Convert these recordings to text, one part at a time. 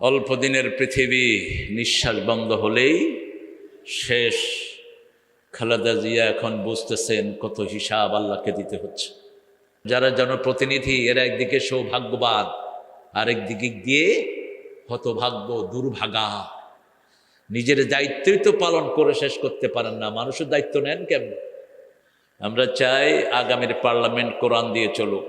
অল্প দিনের পৃথিবী নিঃশ্বাস বন্ধ হলেই শেষ। খালেদা জিয়া এখন বুঝতেছেন কত হিসাব আল্লাহকে দিতে হচ্ছে। যারা জনপ্রতিনিধি এরা একদিকে সৌভাগ্যবান, আরেকদিকে দিয়ে হতভাগ্য, দুর্ভাগা। নিজের দায়িত্বই তো পালন করে শেষ করতে পারেন না, মানুষের দায়িত্ব নেন কেমন? আমরা চাই আগামীর পার্লামেন্ট কোরআন দিয়ে চলুক।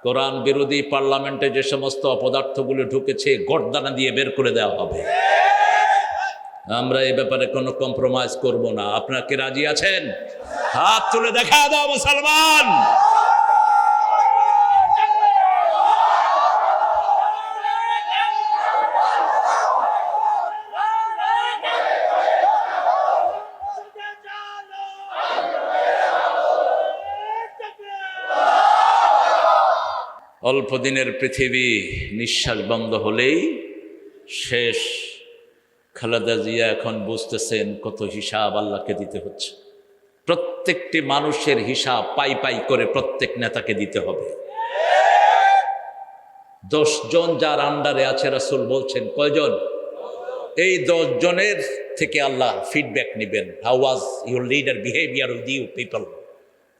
কোরআন বিরোধী পার্লামেন্টে যে সমস্ত অপদার্থগুলো ঢুকেছে গর্দানা দিয়ে বের করে দেওয়া হবে। আমরা এ ব্যাপারে কোনো কম্প্রোমাইজ করব না। আপনারা কি রাজি আছেন? হাত তুলে দেখা দাও মুসলমান। অল্প দিনের পৃথিবী নিঃশ্বাস বন্ধ হলেই শেষ। খালেদা জিয়া এখন বুঝতেছেন কত হিসাব আল্লাহকে দিতে হচ্ছে। প্রত্যেকটি মানুষের হিসাব পাই পাই করে প্রত্যেক নেতাকে দিতে হবে। 10 জন যার আন্ডারে আছে, রাসূল বলছেন কয়জন? এই 10 জনের থেকে আল্লাহ ফিডব্যাক নেবেন। How was your leader behaviour with you people?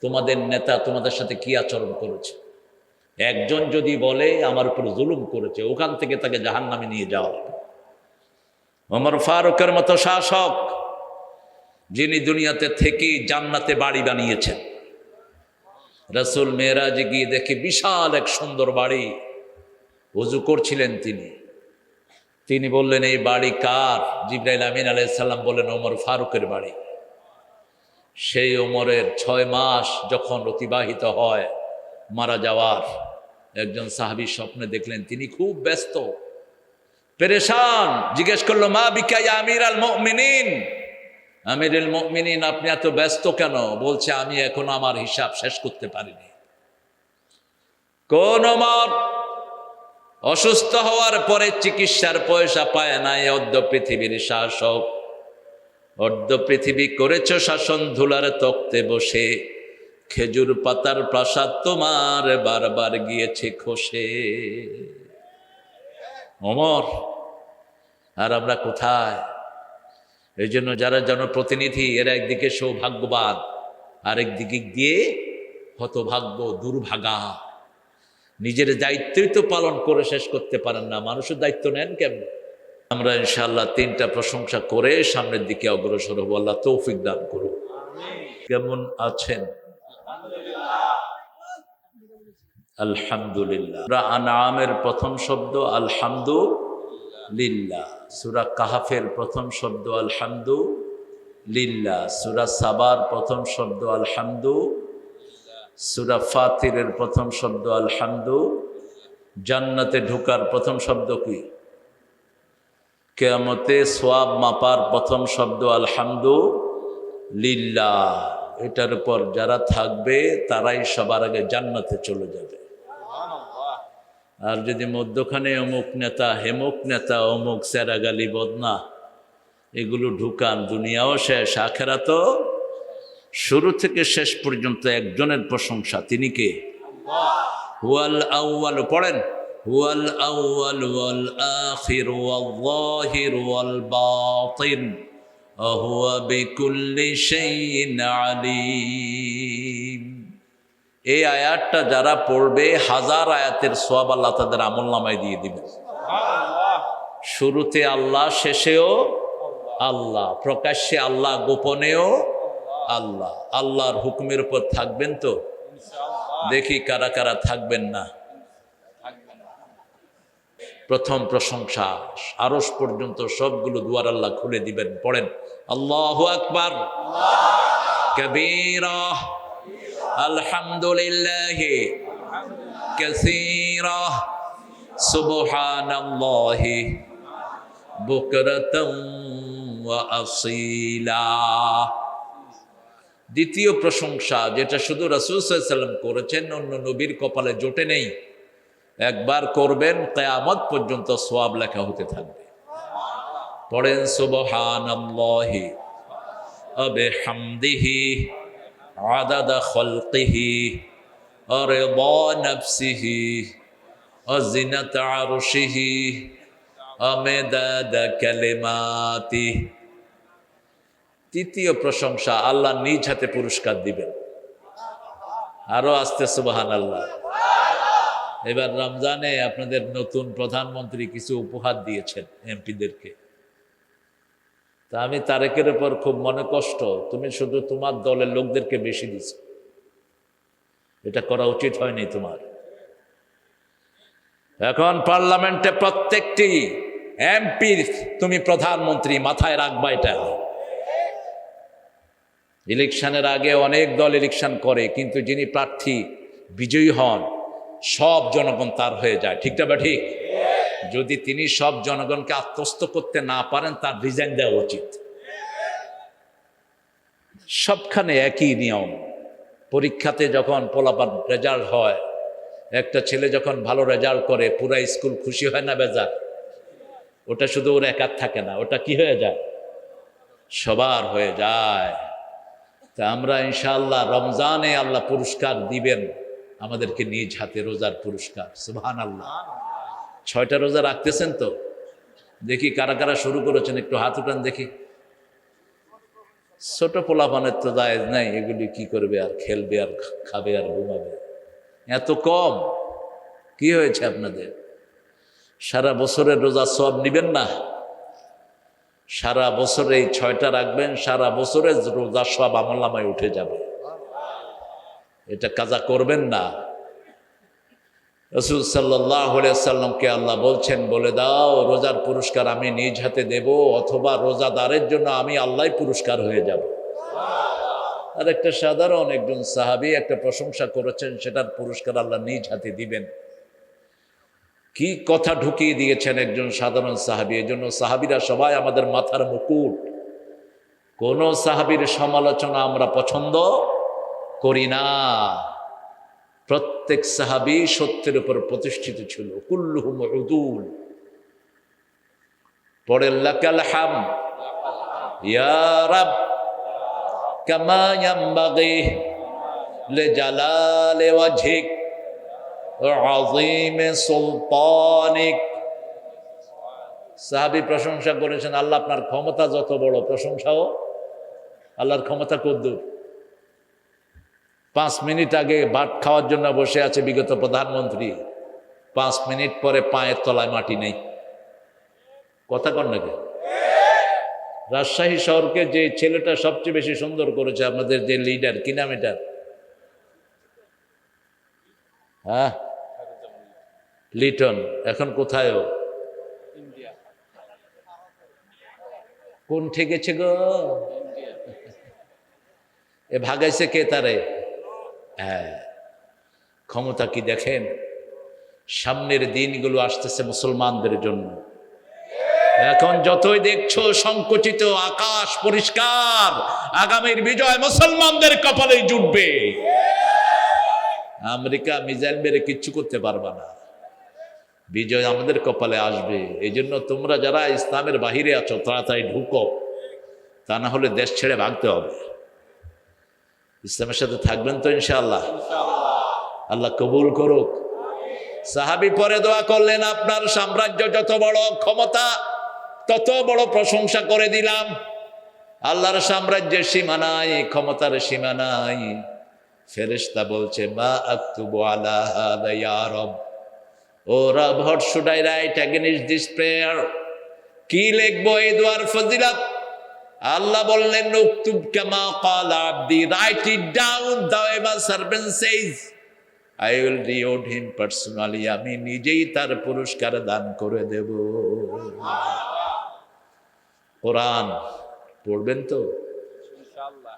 তোমাদের নেতা তোমাদের সাথে কি আচরণ করেছে? একজন যদি বলে আমার উপর জুলুম করেছে, ওখান থেকে তাকে জাহান্নামে নিয়ে যাওয়া হবে। ওমর ফারুকের মতো শাসক, যিনি দুনিয়াতে থেকে জান্নাতে বাড়ি বানিয়েছেন, রাসূল মেরাজে গিয়ে দেখে বিশাল এক সুন্দর বাড়ি। ওযু করছিলেন তিনি বললেন এই বাড়ি কার? জিবরাইল আমিন আলাইহিস সালাম বললেন ওমর ফারুকের বাড়ি। সেই ওমরের 6 মাস যখন অতিবাহিত হয় মারা যাওয়ার, একজন সাহাবী স্বপ্নে দেখলেন তিনি খুব ব্যস্ত, পেরেশান। জিজ্ঞেস করলো মা বিকা ইয়া আমিরাল মুমিনিন, আমিরুল মুমিনিন আপনি এত ব্যস্ত কেন? বলছে আমি এখন আমার হিসাব শেষ করতে পারিনি। কোন ওমর অসুস্থ হওয়ার পরে চিকিৎসার পয়সা পায় নাই, অর্ধ পৃথিবীর শাসক, অর্ধ পৃথিবী করেছ শাসন ধুলার তক্তে বসে, খেজুর পাতার প্রাসাদ তোমার বারবার গিয়েছে খসে। ওমর আর আমরা কোথায়? এই জন্য যারা জনপ্রতিনিধি এরা একদিকে সৌভাগ্যবান, আরেকদিকে দিয়ে হতভাগ্য, দুর্ভাগা। নিজের দায়িত্বই তো পালন করে শেষ করতে পারেন না, মানুষের দায়িত্ব নেন কেমন? আমরা ইনশাআল্লাহ 3টা প্রশংসা করে সামনের দিকে অগ্রসর হব। আল্লাহ তৌফিক দান করুন। কেমন আছেন? আলহামদুলিল্লাহ। সূরা আনআমের প্রথম শব্দ আলহামদুলিল্লাহ, সূরা কাহাফের প্রথম শব্দ আলহামদুলিল্লাহ, সূরা সাবার প্রথম শব্দ আলহামদুলিল্লাহ, সূরা ফাতিরের প্রথম শব্দ আলহামদুলিল্লাহ। জান্নাতে ঢোকার প্রথম শব্দ কি? কিয়ামতে সওয়াব মাপার প্রথম শব্দ আলহামদুলিল্লাহ। এটার উপর যারা থাকবে তারাই সবার আগে জান্নাতে চলে যাবে। আর যদি মধ্যখানে অমুক নেতা, হেমুক নেতা, অমুক সেরাগালি বদনা এগুলো ঢুকান, দুনিয়াও শেষ, আখেরাতও। শুরু থেকে শেষ পর্যন্ত একজনের প্রশংসা, তিনি কে? হুয়াল আউয়াল, পড়েন হুয়াল আউয়াল ওয়াল আখির ওয়াল যাহির ওয়াল বাতিন ওয়া বিকুল্লি শাইইন আলীম। এই আয়াতটা যারা পড়বে 1000 আয়াতের সওয়াব আল্লাহ তাদের আমলনামায় দিয়ে দিবেন। শুরুতে আল্লাহ, শেষেও আল্লাহ, প্রকাশ্যে আল্লাহ, গোপনেও আল্লাহ। আল্লাহর হুকুমের উপর থাকবেন তো? দেখি কারা কারা থাকবেন না। প্রথম প্রশংসা আরশ পর্যন্ত সবগুলো দুয়ার আল্লাহ খুলে দিবেন। পড়েন আল্লাহু আকবার কবীরা আলহামদুলিল্লাহি কাসীরা সুবহানাল্লাহি বুকরাতাম ওয়া আসীলা। দ্বিতীয় প্রশংসা, যেটা শুধু রাসূল সাল্লাল্লাহু আলাইহি ওয়াসাল্লাম করেছেন, অন্য নবীর কপালে জোটে নেই। একবার করবেন, কিয়ামত পর্যন্ত সওয়াব লেখা হতে থাকবে। পড়েন সুবহানাল্লাহি ওয়া বিহামদিহি আদাদা খালকিহি ওয়া রিদা নাফসিহি ওয়াজিনাতা আরশিহি আমিদাদা কালিমাতি। তৃতীয় প্রশংসা, আল্লাহ নিজ হাতে পুরস্কার দিবেন। আরো আসতে সুবহানাল্লাহ। এবার রমজানে আপনাদের নতুন প্রধানমন্ত্রী কিছু উপহার দিয়েছেন এমপিদেরকে। তা আমি তারেকের উপর খুব মনে কষ্ট, তুমি শুধু তোমার দলের লোকদেরকে বেশি দিছ, এটা করা উচিত হয়নি তোমার। এখন পার্লামেন্টে প্রত্যেকটি এমপি তুমি প্রধানমন্ত্রী, মাথায় রাখবা এটা। ইলেকশনের আগে অনেক দল ইলেকশন করে, কিন্তু যিনি প্রার্থী বিজয়ী হন সব জনগণ তার হয়ে যায়, ঠিক না বা ঠিক? যদি তিনি সব জনগণকে আত্মস্থ করতে না পারেন, তার রিজাইন দেওয়া উচিত। সবখানে একই নিয়ম। পরীক্ষাতে যখন পোলাপান রেজাল্ট হয়, একটা ছেলে যখন ভালো রেজাল্ট করে পুরা স্কুল খুশি হয় না বেজার? ওটা শুধু ওর একার থাকে না, ওটা কি হয়ে যায়? সবার হয়ে যায়। তা আমরা ইনশাআল্লাহ রমজানে আল্লাহ পুরস্কার দিবেন আমাদেরকে নিজ হাতে, রোজার পুরস্কার। সুবহানাল্লাহ। 6টা রোজা রাখতেছেন তো? দেখি কারা কারা শুরু করেছেন, একটু হাত উঠান দেখি। ছোট পোলাপানের তো জায়েজ নাই, এগুলি কি করবে আর, খেলবে আর খাবে আর ঘুমাবে, এত কম। কি হয়েছে আপনাদের? সারা বছরের রোজা সব নিবেন না? সারা বছর এই 6টা রাখবেন, সারা বছরের রোজা সব আমলনামায় উঠে যাবে। এটা কাজা করবেন না। রাসূল সাল্লাল্লাহু আলাইহি সাল্লামকে আল্লাহ বলছেন, বলে দাও রোজার পুরস্কার আমি নিজ হাতে দেব, অথবা রোজাদারের জন্য আমি আল্লাহই পুরস্কার হয়ে যাব। আর একটা সাধারণ একজন সাহাবী একটা প্রশংসা করেছেন, সেটার পুরস্কার আল্লাহ নিজ হাতে দিবেন। কি কথা ঢুকিয়ে দিয়েছেন একজন সাধারণ সাহাবী। এই জন্য সাহাবীরা সবাই আমাদের মাথার মুকুট। কোন সাহাবীর সমালোচনা আমরা পছন্দ করি না। প্রত্যেক সাহাবী সত্যের উপর প্রতিষ্ঠিত ছিল। কুল্লুহুম উদুল। পড়েন লাকাল হামদ ইয়া রাব কামা ইয়ানবাগি লিজালালি ওয়াজহিক আযীম সুলতানিক। সাহাবী প্রশংসা করেছেন, আল্লাহ আপনার ক্ষমতা যত বড়, প্রশংসাও আল্লাহর ক্ষমতা কদ্দুর। 5 মিনিট আগে ভাত খাওয়ার জন্য বসে আছে বিগত প্রধানমন্ত্রী, 5 মিনিট পরে পায়ের তলায় মাটি নেই। কথা কন নাকি? রাজশাহী শহরকে যে ছেলেটা সবচেয়ে বেশি সুন্দর করেছে, আপনাদের যে লিডার, কি নাম এটা? হ্যাঁ, লিটন। এখন কোথায় ও? কোন ঠেকেছে গো? এ ভাগাইছে কে তারে? হ্যাঁ, ক্ষমতা কি দেখেন? সামনের দিনগুলো আসতেছে মুসলমানদের জন্য। এখন যতই দেখছো সংকুচিত, আকাশ পরিষ্কার, আগামীর বিজয় মুসলমানদের কপালেই জুটবে। আমেরিকা মিসাইল মেরে কিচ্ছু করতে পারবা না, বিজয় আমাদের কপালে আসবে। এই জন্য তোমরা যারা ইসলামের বাহিরে আছো তাড়াতাড়ি ঢুকো, তা না হলে দেশ ছেড়ে ভাগতে হবে। ইসলামের সাথে থাকবেন তো ইনশাআল্লাহ? আল্লাহ কবুল করুক। সাহাবী পরে দোয়া করলেন, আপনার সাম্রাজ্য যত বড়, ক্ষমতা তত বড়, প্রশংসা করে দিলাম। আল্লাহর সাম্রাজ্যের সীমা নাই, ক্ষমতার সীমা নাই। ফেরেশতা বলছে, মা আকতুবু আলা হাদা ইয়া রব, ও রব, what should I right against this prayer? কি লিখবো এই দোয়ার ফজিলত? আল্লাহ বললেন, উকতুব কামা ক্বাল আবদি, রাইট ইট ডাউন, দাও ever servant সেইজ I will reward him personally, আমি নিজেই তার পুরস্কার দান করে দেব। কোরআন পড়বেন তো ইনশাআল্লাহ?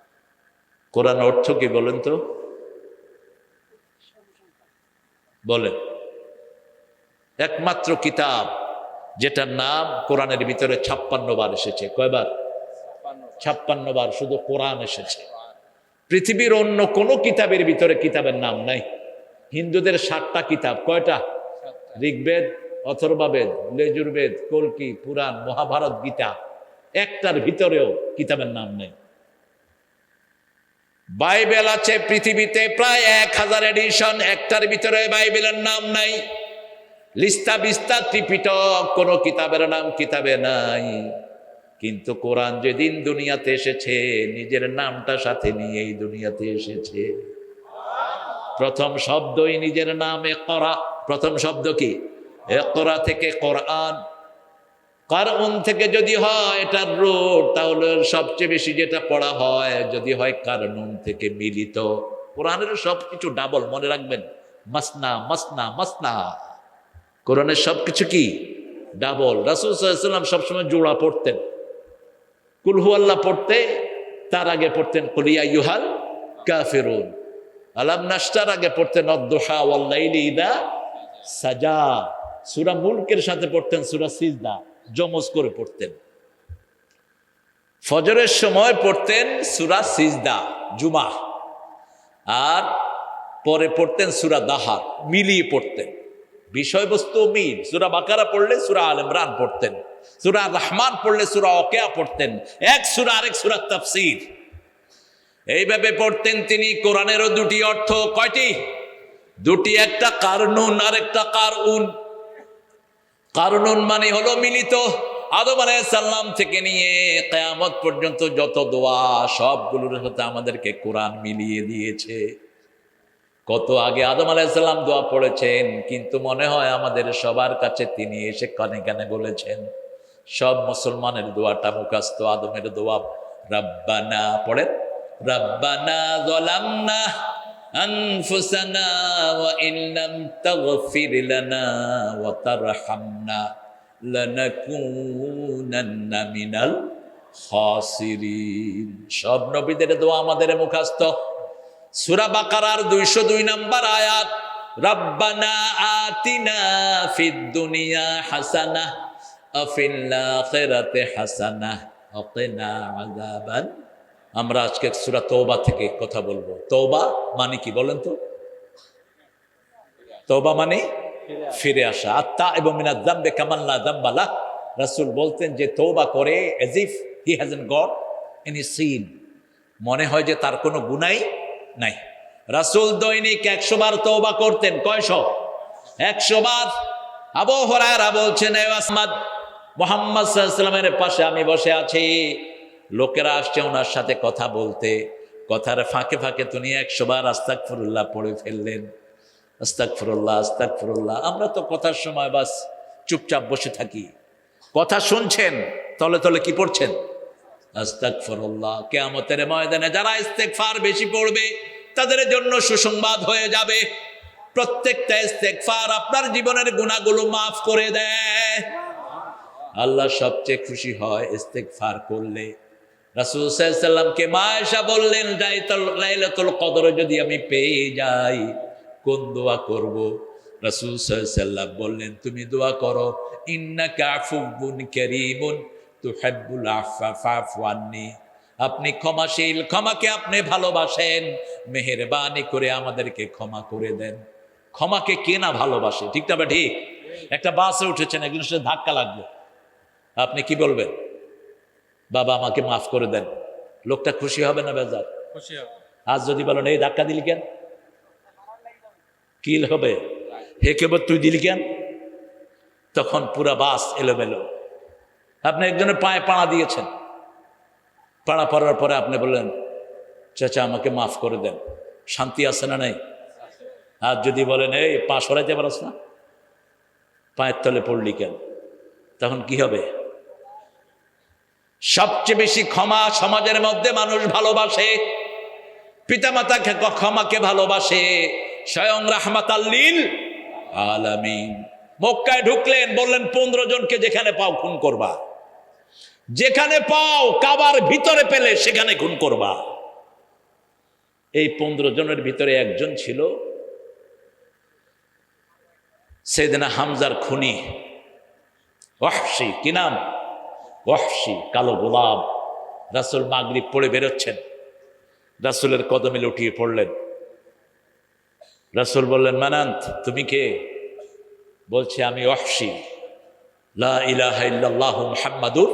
কোরআন অর্থ কি বলেন তো? বলেন। একমাত্র কিতাব যেটার নাম কোরআনের ভিতরে 56 বার এসেছে। কয়বার? 56 বার শুধু কোরআন এসেছে। পৃথিবীর অন্য কোন কিতাবের ভিতরে কিতাবের নাম নাই। হিন্দুদের 7টা কিতাব, কয়টা? ঋগ্বেদ, অথর্ববেদ, লেজুর্বেদ, কল্কি, পুরাণ, মহাভারত, গীতা, একটার ভিতরেও কিতাবের নাম নেই। বাইবেল আছে পৃথিবীতে প্রায় 1000 এডিশন, একটার ভিতরে বাইবেলের নাম নাই। লিস্তা বিস্তা ত্রিপিটক কোন কিতাবের নাম কিতাবে নাই, কিন্তু কোরআন যেদিন দুনিয়াতে এসেছে নিজের নামটা সাথে নিয়ে এই দুনিয়াতে এসেছে। প্রথম শব্দই নিজের নাম ইকরা। প্রথম শব্দ কি? ইকরা থেকে কোরআন। কারউন থেকে যদি হয় এটার রূট, তাহলে সবচেয়ে বেশি যেটা পড়া হয় যদি হয় কারনুন থেকে মিলিত। কোরআনের সবকিছু ডাবল, মনে রাখবেন, মাসনা মাসনা মাসনা। কোরআনের সবকিছু কি ডাবল। রাসূল সাল্লাল্লাহু আলাইহি ওয়াসাল্লাম সবসময় জোড়া পড়তেন। কুল হু আল্লাহ পড়তে তার আগে পড়তেন কুল ইয়া আইয়ুহাল কাফিরুন। আলাম নাশরার আগে পড়তেন আদ-দুহা ওয়াল লাইলি ইযা সাজা। সূরা মুলকের সাথে পড়তেন সূরা সিজদা, জমজ করে পড়তেন। ফজরের সময় পড়তেন সূরা সিজদা জুমা, আর পরে পড়তেন সূরা দাহার, মিলিয়ে পড়তেন, বিষয়বস্তু মিল। সূরা বাকারা পড়লে সূরা আল ইমরান পড়তেন, সূরা রহমান পড়লে সূরা ওয়াকিয়া পড়তেন, এক সূরা আরেক সূরার তাফসীর এইভাবে পড়তেন তিনি। কোরআনেরও দুটি অর্থ। কয়টি? দুটি, একটা কারনুন আর একটা কারউন। কারনুন মানে হলো মিলিত। আদম আলাইহিস সালাম থেকে নিয়ে কিয়ামত পর্যন্ত যত দোয়া সবগুলোর সাথে আমাদেরকে কোরআন মিলিয়ে দিয়েছে। কত আগে আদম আলাইহিস সালাম দোয়া পড়েছেন, কিন্তু মনে হয় আমাদের সবার কাছে তিনি এসে কানে কানে বলেছেন। সব মুসলমানের দোয়াটা মুখস্থ। আদমের দোয়া রব্বানা পড়েন, রব্বানা যালামনা আনফুসানা ওয়া ইন লাম তাগফির লানা ওয়া তারহামনা লানাকুনান্না মিনাল খাসিরিন। সব নবীদের দোয়া আমাদের মুখস্থ। সূরা বাকারার 202 নম্বর আয়াত, রব্বানা আতিনা ফিদ দুনিয়া হাসানাহ ওয়া ফিল আখিরাতি হাসানাহ ওয়া কিনা আযাবান। আমরা আজকে সূরা তওবা থেকে কথা বলবো। তওবা মানে কি বলেন তো? তওবা মানে ফিরে আসা। আত-তাইবু মিনাজ যামবি কামান লা যামবা লাহ। রাসূল বলতেন যে তওবা করে as if he hasn't got any sin, মনে হয় যে তার কোনো গুনাহই নাই। রাসূল দৈনিক 100 বার তওবা করতেন। কয়শো? 100 বার। আবু হুরায়রা বলছেন, এ আসমাদ, মুহাম্মদ সাল্লাল্লাহু আলাইহি ওয়াসাল্লামের পাশে আমি বসে আছি, লোকেরা আসছে ওনার সাথে কথা বলতে, কথার ফাঁকে ফাঁকে তিনি 100 বার আস্তাগফিরুল্লাহ পড়ে ফেললেন। আস্তাগফিরুল্লাহ আস্তাগফিরুল্লাহ। আমরা তো কথার সময় বাস চুপচাপ বসে থাকি। কথা শুনছেন, তলে তলে কি পড়ছেন? আস্তাগফিরুল্লাহ। কিয়ামতের ময়দানে যারা ইস্তেগফার বেশি পড়বে তাদের জন্য সুসংবাদ হয়ে যাবে। প্রত্যেকটা ইস্তেগফার আপনার জীবনের গুনাহগুলো মাফ করে দেয়। আল্লাহ সবচেয়ে খুশি হয় ইস্তেগফার করলে। রাসূল সাল্লাল্লাহু আলাইহি ওয়াসাল্লামকে মা আয়েশা বললেন, লাইলাতুল কদর যদি আমি পেয়ে যাই কোন দোয়া করব? রাসূল সাল্লাল্লাহু আলাইহি ওয়াসাল্লাম বললেন, তুমি দোয়া করো, ইন্নাকা আফুবুন কারীমুন তুহিব্বুল আফা ফাফু আন্নি। আপনি ক্ষমাশীল, ক্ষমাকে আপনি ভালোবাসেন, মেহেরবানি করে আমাদেরকে ক্ষমা করে দেন। ক্ষমাকে কে না ভালোবাসে? ঠিক না? ঠিক। একটা বাসে উঠেছেন, একজনের সাথে ধাক্কা লাগলো, আপনি কি বলবেন? বাবা আমাকে মাফ করে দেন। লোকটা খুশি হবে না বেজার? খুশি হবে। আজ যদি বলেন এই ধাক্কা দিলি কেন, কি হবে? হে কেবল তুই দিলি কেন? তখন পুরা বাস এলোমেলো। আপনি একজনের পায়ে পাড়া দিয়েছেন, পাড়া পড়ার পরে আপনি বললেন, চাচা আমাকে মাফ করে দেন। শান্তি আছে না নাই? আর যদি বলেন এই পা সরাইতে পারস না, পায়ের তলে পড়লি কেন, তখন কি হবে? সবচেয়ে বেশি ক্ষমা সমাজের মধ্যে মানুষ ভালোবাসে, পিতামাতাকে ক্ষমাকে ভালোবাসে, স্বয়ং রাহমাতাল লিল আলামিন। মক্কায় ঢুকলেন, বললেন 15 জনকে যেখানে পাও খুন করবা, যেখানে পাও কাবার ভিতরে পেলে সেখানে খুন করবা। এই 15 জনের ভিতরে একজন ছিল সাইয়েদনা হামজার খুনি ওয়াহশী। কি নাম? ওয়াহশী, কালো গোলাম। রাসূল মাগরিব পড়ে বেরোচ্ছেন, রাসূলের কদমে লুটিয়ে পড়লেন। রাসূল বললেন, মানান্ত, তুমি কে? বলছে আমি ওয়াহশী, লা ইলাহা ইল্লাল্লাহু মুহাম্মাদুর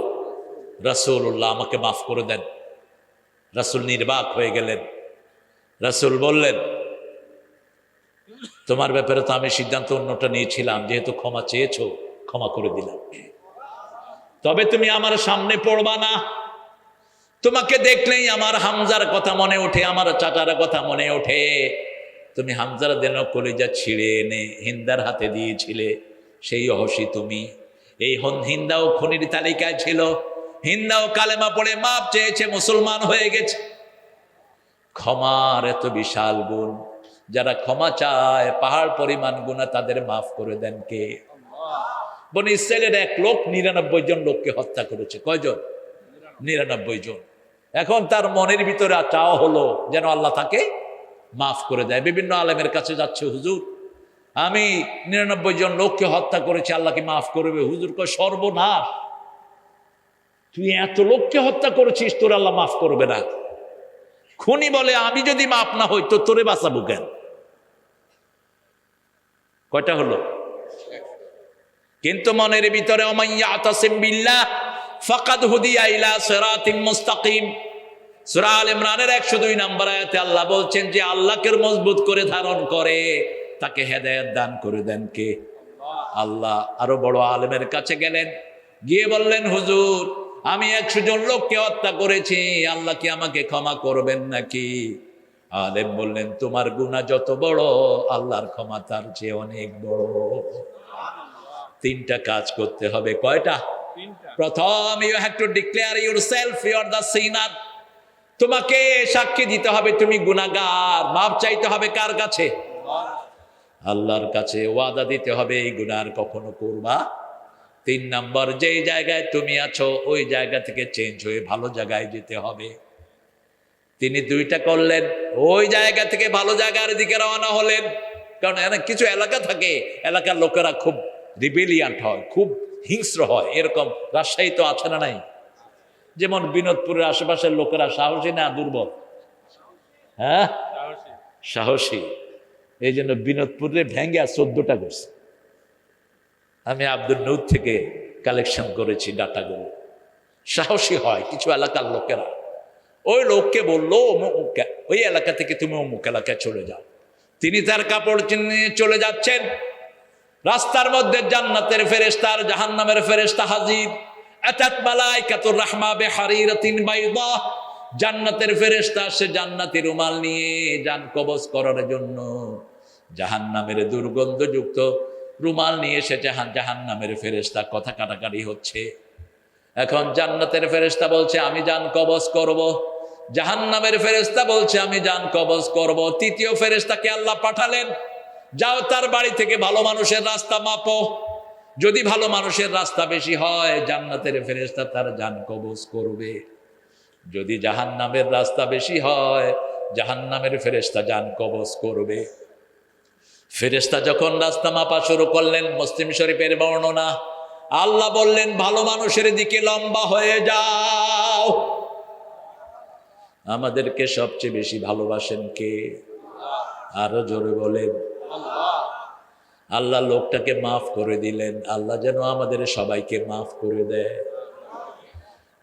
রাসূলুল্লাহ, আমাকে মাফ করে দেন। রাসূল নির্বাক হয়ে গেলেন। রাসূল বললেন, তোমার ব্যাপারে তো আমি সিদ্ধান্ত অন্যটা নিয়েছিলাম, যেহেতু ক্ষমা চেয়েছো ক্ষমা করে দিলাম। তবে তুমি আমার সামনে পড়বা না। তোমাকে দেখলেই আমার হামজার কথা মনে ওঠে, আমার চাচার কথা মনে ওঠে। তুমি হামজার দেন কলিজা ছিঁড়ে এনে হিন্দার হাতে দিয়েছিলে, সেই অহসী তুমি। এই হিন্দাও খুনির তালিকায় ছিল। হিন্দাও কালেমা পড়ে মাপ চেয়েছে, মুসলমান হয়ে গেছে। ক্ষমার এত বিশাল গুণ, যারা ক্ষমা চায় পাহাড় পরিমাণ গুনাহ তাদের মাফ করে দেন কে? বনি ইসরাইলের এক লোক ৯৯ জন লোককে হত্যা করেছে। কয়জন? ৯৯ জন। এখন তার মনের ভিতরে চাওয়া হলো যেন আল্লাহ তাকে মাফ করে দেয়। বিভিন্ন আলেমের কাছে যাচ্ছে, হুজুর আমি ৯৯ জন লোককে হত্যা করেছি, আল্লাহকে মাফ করবে। হুজুর কয়, সর্বনাশ, তুই এত লোককে হত্যা করেছিস, তোর আল্লাহ মাফ করবে না। খুনি বলে, আমি যদি মাফ না হই তো তোরে বাঁচাবো কেন? কয়টা হলো? কিন্তু মনের ভিতরে ওমাইয়াতাসিম বিল্লাহ ফাকাদ হুদিয়া ইলা সিরাতিম মুস্তাকিম। সূরা আল ইমরানের ১০২ নম্বর আয়াতে আল্লাহ বলছেন যে আল্লাহকে মজবুত করে ধারণ করে তাকে হেদায়েত দান করে দেন কে? আল্লাহ। আরো বড় আলেমের কাছে গেলেন, গিয়ে বললেন, হুজুর আমি ১০০ জন লোককে হত্যা করেছি, আল্লাহ কি আমাকে ক্ষমা করবেন নাকি? আলেম বললেন, তোমার গুনাহ যত বড়, আল্লাহর ক্ষমা তার চেয়ে অনেক বড়। তিনটা কাজ করতে হবে। কয়টা? প্রথম, you have to declare yourself you are the sinner. তোমাকে সাক্ষী দিতে হবে তুমি গুনাহগার। মাপ চাইতে হবে কার কাছে? আল্লাহর কাছে। ওয়াদা দিতে হবে এই গুনাহ আর কখনো করবা। ৩ নাম্বার, যেই জায়গায় তুমি আছো ওই জায়গা থেকে চেঞ্জ হয়ে ভালো জায়গায় যেতে হবে। তিনি দুইটা করলেন, ওই জায়গা থেকে ভালো জায়গার দিকে রওনা হলেন। কারণ কিছু এলাকা থাকে, এলাকার লোকেরা খুব রিবেলিয়ান্ট হয়, খুব হিংস্র হয়। এরকম রাজশাহী তো আছে না নাই? যেমন বিনোদপুরের আশেপাশের লোকেরা সাহসী না দুর্বল? হ্যাঁ, সাহসী। এই জন্য বিনোদপুরে ভেঙ্গে 14টা করছে। আমি আব্দুল নূর থেকে কালেকশন করেছি ডাটাগুলো। সাহসী হয় কিছু এলাকার লোকেরা। ওই লোককে বললো, ওই এলাকা থেকে তুমি অমুক এলাকায় চলে যাও। তিনি তার কাপড় নিয়ে চলে যাচ্ছেন, রাস্তার মধ্যে জান্নাতের ফেরেশতা আর জাহান্নামের ফেরেশতা হাজির। আতাত মালাইকাতুর রাহমা বিহারিরাতিন বাইদা। জান্নাতের ফেরেশতা সে জান্নাতি রুমাল নিয়ে জান কবজ করার জন্য, জাহান্নামের দুর্গন্ধযুক্ত রুমাল নিয়ে এসে জাহান্নামের ফেরেশতা কথা কাটাকাটি হচ্ছে। এখন জান্নাতের ফেরেশতা বলছে আমি জান কবজ করব, জাহান্নামের ফেরেশতা বলছে আমি জান কবজ করব। তৃতীয় ফেরেশতাকে আল্লাহ পাঠালেন, যাও তার বাড়ি থেকে ভালো মানুষের রাস্তা মাপো। যদি ভালো মানুষের রাস্তা বেশি হয় জান্নাতের ফেরেশতা তার জান কবজ করবে। যদি জাহান্নামের রাস্তা বেশি হয় জাহান্নামের ফেরেশতা জান কবজ করবে। ফেরেশতা যখন রাস্তা মাপা শুরু করলেন, মুসলিম শরীফের বর্ণনা, আল্লাহ বললেন ভালো মানুষের দিকে লম্বা হয়ে যাও। আমাদেরকে সবচেয়ে বেশি ভালোবাসেন কে? আরো জোরে বলেন। আল্লাহ লোকটাকে মাফ করে দিলেন। আল্লাহ যেন আমাদের সবাইকে মাফ করে দেয়।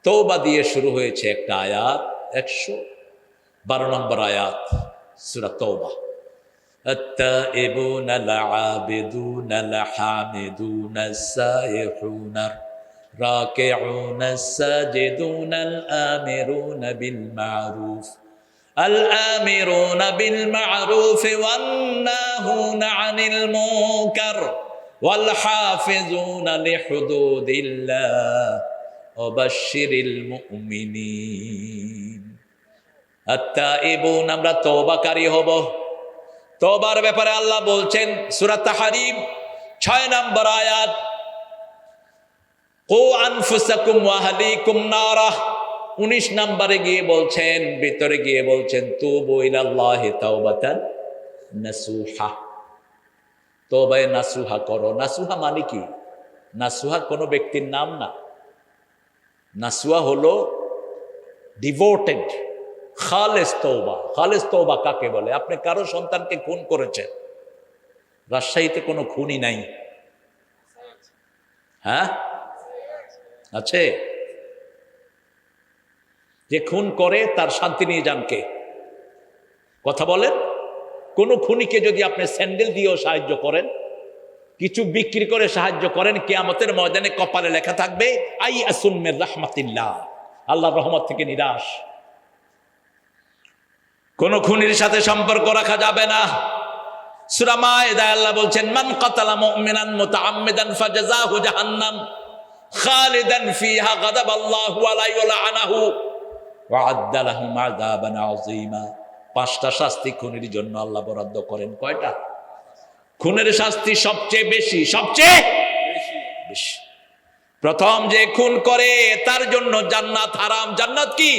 তওবা দিয়ে শুরু হয়েছে একটা আয়াত, ১১২ নম্বর আয়াত সূরা তওবা। التائبون العابدون الحامدون السائحون الراكعون الساجدون الآمرون بالمعروف والناهون عن المنكر والحافظون لحدود الله وبشر المؤمنين। التائبون আমরা তওবাকারী হব। তওবার ব্যাপারে আল্লাহ বলছেন সূরা তাহরিম ৬ নম্বর আয়াত, কু আনফুসাকুম ওয়া আহলিকুম নারা। ১৯ নম্বরে গিয়ে বলছেন, ভিতরে গিয়ে বলছেন তুবু ইলাল্লাহি তাওবাতান নাসুহা। তওবায়ে নাসুহা করো। নাসুহা মানে কি? নাসুহা কোনো ব্যক্তির নাম না। নাসুহা হলো ডিভোটেড, খালেস তওবা। খালেস তওবা কাকে বলে? আপনি কারো সন্তানকে খুন করেছেন, রাজশাহীতে কোনো খুনই নাই। হ্যাঁ আছে? যে খুন করে তার শান্তি নিয়ে যান কে? কথা বলেন। কোনো খুনিকে যদি আপনি স্যান্ডেল দিয়েও সাহায্য করেন, কিছু বিক্রি করে সাহায্য করেন, কিয়ামতের ময়দানে কপালে লেখা থাকবে আই আসুম মির রাহমাতিল্লাহ, আল্লাহর রহমত থেকে নিরাশ। কোন খুনির সাথে সম্পর্ক রাখা যাবে না। সূরা মায়েদায় আল্লাহ বলছেন, মান কাতালা মুমিনান মুতাআম্মিদান ফাজাযাহু জাহান্নাম খালিদান ফিহা গাদাবাল্লাহু আলাইহি ওয়া লাআনাহু ওয়া আ'আদ্দা লাহুম আযাবান আযীমা। 5টা শাস্তি খুনির জন্য আল্লাহ বরাদ্দ করেন। কয়টা? খুনের শাস্তি সবচেয়ে বেশি, সবচেয়ে বেশি। প্রথম যে খুন করে তার জন্য জান্নাত হারাম। জান্নাত কি?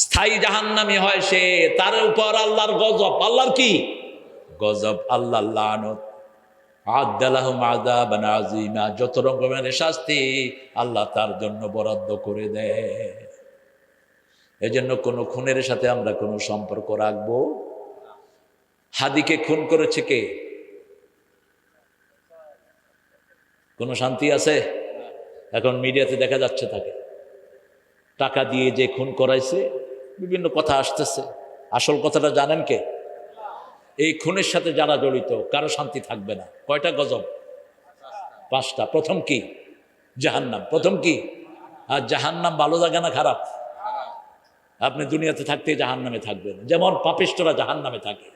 স্থায়ী জাহান্নামী হয় সে। তার উপর আল্লাহর গজব। আল্লাহর কি গজব? আল্লাহর লানত। আ'আদ্দা লাহুম আযাবান আযীমা। যত রকমের শাস্তি আল্লাহ তার জন্য বরাদ্দ করে দেয়। এজন্য কোন খুনের সাথে আমরা কোনো সম্পর্ক রাখবো। হাদিকে খুন করেছে কে? কোন শান্তি আছে? এখন মিডিয়াতে দেখা যাচ্ছে তাকে টাকা দিয়ে যে খুন করাইছে, বিভিন্ন কথা আসতেছে। আসল কথাটা জানেন কে? এই খুনের সাথে যারা জড়িত কারো শান্তি থাকবে না। কয়টা গজব? 5টা। প্রথম কি? জাহান্নাম। প্রথম কি? আর জাহান্নাম ভালো জায়গা না খারাপ? আপনি দুনিয়াতে থাকতে জাহান্নামে থাকবেন, যেমন পাপিষ্ঠরা জাহান্নামে থাকে।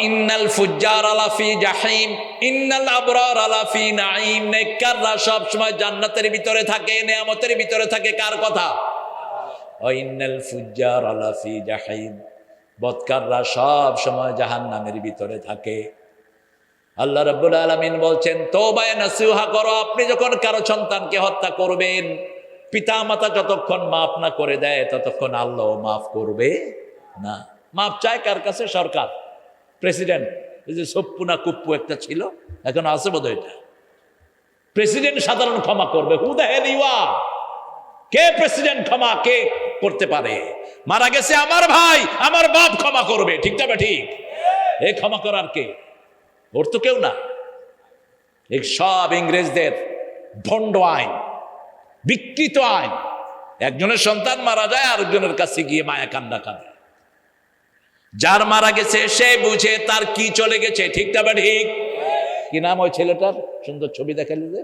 ইন্নাল ফুজ্জার লাফি জাহিম ইন্নাল আবরার লাফি নাঈম। নেককাররা সব সময় জান্নাতের ভিতরে থাকে, নিয়ামতের ভিতরে থাকে। কার কথা? ইন্নাল ফুজ্জার লাফি জাহিম। বদকাররা সব সময় জাহান্নামের ভিতরে থাকে। আল্লাহ রাব্বুল আলামিন বলছেন, তওবা নাসুহা করো। আপনি যখন কারো সন্তানকে হত্যা করবেন, পিতা মাতা যতক্ষণ মাফ না করে দেয় ততক্ষণ আল্লাহ মাফ করবে না। মাফ চায় কার কাছে? সরকার, প্রেসিডেন্ট। এই যে সপ্পু না কুপ্পু একটা ছিল, এখন আছে বোধহয় এটা। প্রেসিডেন্ট সাধারণ ক্ষমা করবে। Who the hell you are? কে প্রেসিডেন্ট ক্ষমা কে করতে পারে? মারা গেছে আমার ভাই, আমার বাপ ক্ষমা করবে, ঠিক না? ঠিক। এই ক্ষমা করার কে? ওর তো কেউ না। এই সব ইংরেজদের ভণ্ড আইন, বিকৃত আইন। একজনের সন্তান মারা যায়, আরেকজনের কাছে গিয়ে মায়া কান্না কাঁদে। যার মারা গেছে সে বুঝে তার কি চলে গেছে, ঠিক না? ঠিক। কি নাম ওই ছেলেটার? সুন্দর ছবি দেখালি যে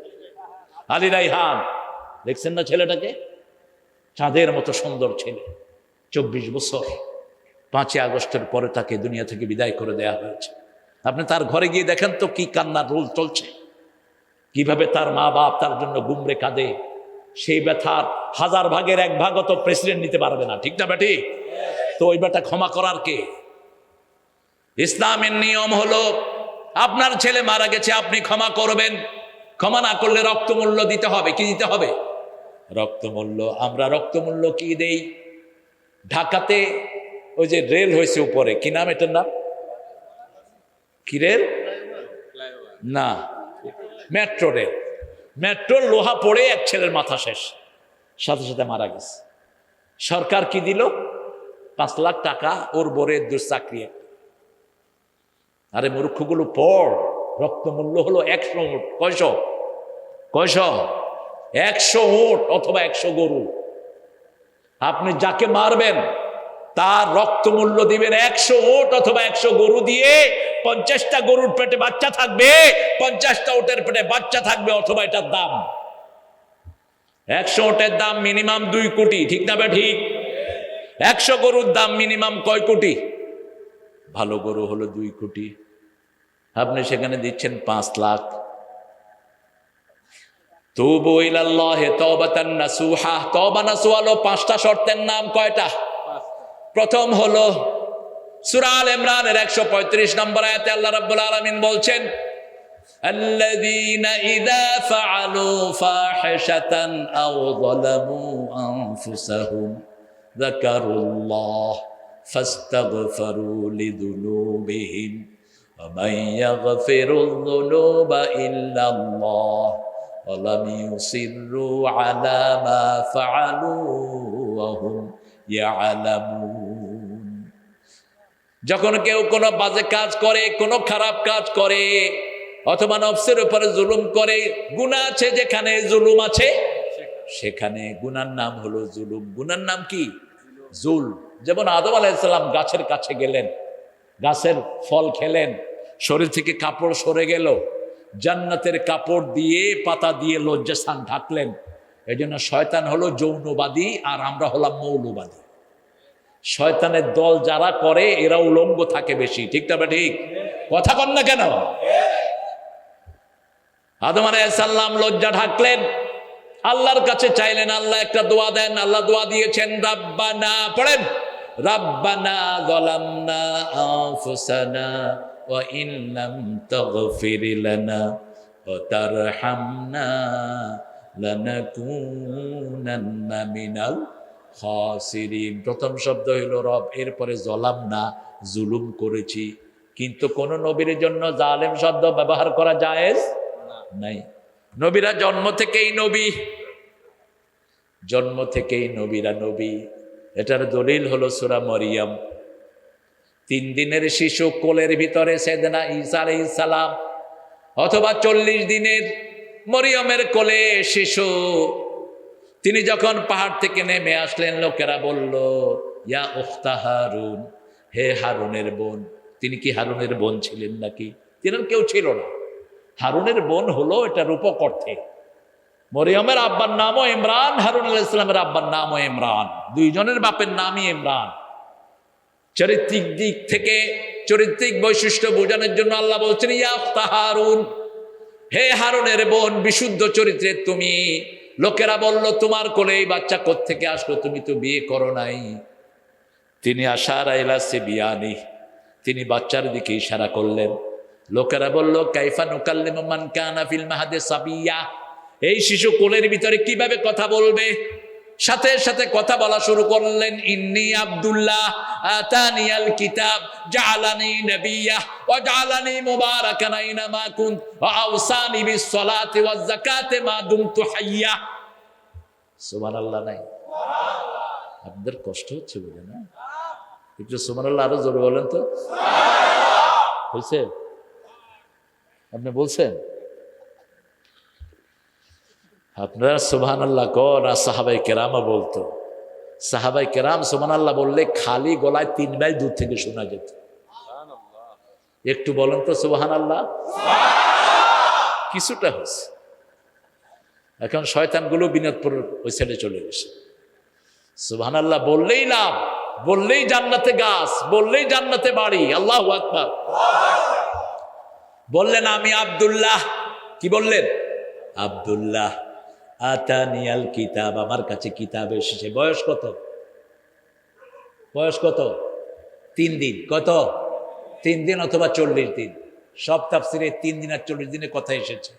আলী রায়হান। দেখছেন না ছেলেটাকে? চাঁদের মতো সুন্দর ছেলে। 24 বছর। 5ই আগস্টের পরে তাকে দুনিয়া থেকে বিদায় করে দেয়া হয়েছে। আপনি তার ঘরে গিয়ে দেখেন তো কি কান্নার রোল চলছে, কিভাবে তার মা বাপ তার জন্য গুমরে কাঁদে। সেই ব্যথার 1000 ভাগের 1 ভাগও তো প্রেসিডেন্ট নিতে পারবে না, ঠিক না? ঠিক। তো ওই বেটা ক্ষমা করার কে? ইসলামের নিয়ম হলো, আপনার ছেলে মারা গেছে, আপনি ক্ষমা করবেন। ক্ষমা না করলে রক্তমূল্য দিতে হবে। কি দিতে হবে? রক্তমূল্য। আমরা রক্তমূল্য কি দেই? ঢাকাতে ওই যে রেল হয়েছে উপরে, কি নাম এটার নাম? কি রেল? না, মেট্রো রেল। মেট্রোর লোহা পড়ে এক ছেলের মাথা শেষ, সাথে সাথে মারা গেছে। সরকার কি দিল? 5 লাখ টাকা ওর বোরের চাকরি। আরে মূর্খগুলো পড়। রক্তমূল্য হলো 100 উট। কয়শো? 100 উট অথবা 100 গরু। আপনি যাকে মারবেন তার রক্তমূল্য দিবেন 100 উট অথবা 100 গরু দিয়ে। 50টা গরুর পেটে বাচ্চা থাকবে, 50টা উটের পেটে বাচ্চা থাকবে, অথবা এটার দাম 100 উটের দাম মিনিমাম 2 কোটি, ঠিক না? ঠিক। 100 গরুর দাম মিনিমাম কয় কোটি? ভালো গরু হলো 2 কোটি। আপনি সেখানে দিচ্ছেন 5 লাখ। তুবু ইলাল্লাহি তাওবাতান নাসুহা। তওবা নাসুহা হলো 5টা শর্তের নাম। কয়টা? প্রথম হলো সূরা আল ইমরানের 135 নম্বর আয়াতে আল্লাহ রাব্বুল আলামিন বলছেন, আল্লাযীনা ইযা ফাআলু ফাহিশাতান আও যালামু আনফুসাহুম যাকারুল্লাহ ফাস্তাগফিরু লিযুনুবিহিম ওয়া মান ইয়াগফিরুয যুনুবা ইল্লাল্লাহ ওয়া লাম ইউসিররু আলা মা ফাআলু ওয়া হুম ইয়ালামুন। যখন কেউ কোনো বাজে কাজ করে, কোনো খারাপ কাজ করে, অথবা নফসের উপরে জুলুম করে, গুনাহ আছে যেখানে জুলুম আছে সেখানে গুনার নাম হলো জুলুম। গুনার নাম কি? যেমন আদম আলাইহিস সালাম গাছের কাছে গেলেন, গাছের ফল খেলেন, শরীর থেকে কাপড় সরে গেল, জান্নাতের কাপড় দিয়ে পাতা দিয়ে লজ্জাস্থান ঢাকলেন। এই জন্য শয়তান হলো যৌনবাদী আর আমরা হলাম মৌলবাদী। শয়তানের দল যারা করে এরা উলঙ্গ থাকে বেশি, ঠিক তবে ঠিক কথা কন না কেন? আদম আলাইহিস সালাম লজ্জা ঢাকলেন, আল্লাহর কাছে চাইলেন, আল্লাহ একটা দোয়া দেন। আল্লাহ দোয়া দিয়েছেন, রাব্বানা, পড়েন, রাব্বানা যালামনা আনফুসানা ওয়া ইন লাম তাগফির লানা ওয়া তারহামনা লানাকুনান্না মিনাল খাসিরিন। প্রথম শব্দ হইল রব, এরপরে যালামনা, জুলুম করেছি। কিন্তু কোন নবীর জন্য জালেম শব্দ ব্যবহার করা জায়েজ নাই। নবীরা জন্ম থেকেই নবী, জন্ম থেকেই নবীরা নবী। এটার দলিল হলো সূরা মরিয়ম। 3 দিনের শিশু কোলের ভিতরে সাইয়েদনা ঈসা আলাইহিস সালাম, অথবা 40 দিনের মরিয়মের কোলে শিশু। তিনি যখন পাহাড় থেকে নেমে আসলেন, লোকেরা বলল, ইয়া উখতা হারুন, হে হারুনের বোন। তিনি কি হারুনের বোন ছিলেন নাকি? তিনার কেউ ছিল না। হারুনের বোন হলো এটা রূপক অর্থে। মরিয়মের আব্বার নামও ইমরান, হারুন আলাইহিস সালামের আব্বার নামও ইমরান, দুইজনের বাপের নামই ইমরান। চারিত্রিক দিক থেকে চরিত্রিক বৈশিষ্ট্য বোঝানোর জন্য আল্লাহ বলছেন, ইয়া উখতা হারুন, হে হারুনের বোন, বিশুদ্ধ চরিত্রের তুমি। লোকেরা বলল, তোমার কোলে এই বাচ্চা কোত্থেকে আসলো? তুমি তো বিয়ে করো নাই। তিনি আশারা ইলা সিবিয়ানি, তিনি বাচ্চার দিকে ইশারা করলেন। লোকেরা বলল, কাইফা নুকাল্লিমু মান কানা ফিল মাহদি সাবিয়া, এই শিশু কোলের ভিতরে কিভাবে কথা বলবে? সাথে সাথে কথা বলা শুরু করলেন, ইন্নী আব্দুল্লাহ আতানিয়াল কিতাব জাআলানি নাবিয়্যা ওয়া জাআলানি মুবারাকান আইনামা কুনত ওয়া আওসানি বিস সালাতি ওয়াজ যাকাতি মা দুমতু হাইয়্যা। সুবহানাল্লাহ নাই? আপনাদের কষ্ট হচ্ছে বুঝে না? একটু সুবহানাল্লাহ আরো জোরে বলেন তো। হয়েছে? আপনি বলছেন? আপনারা সুবহানাল্লাহ কন, আর সাহাবাই কেরামও বলতো। সাহাবাই কেরাম সুবহানাল্লাহ বললে খালি গলায় 3 মাইল দূর থেকে শোনা যেত। একটু বলেন তো সুবহানাল্লাহ। কিছুটা হয়েছে। এখন শয়তানগুলো বিনোদপুর ওই সাইডে চলে গেছে। সুবহানাল্লাহ বললেই লাভ, বললেই জান্নাতে গাছ, বললেই জান্নাতে বাড়ি। আল্লাহু আকবার। বললেন, আমি আব্দুল্লাহ। কি বললেন? আব্দুল্লাহ আতানিয়াল কিতাব, আমার কাছে কিতাব এসেছে। বয়স কত? বয়স কত? 3 দিন। কত? 3 দিন অথবা 40 দিন। সব তাফসিরে 3 দিন আর 40 দিনের কথা এসেছে।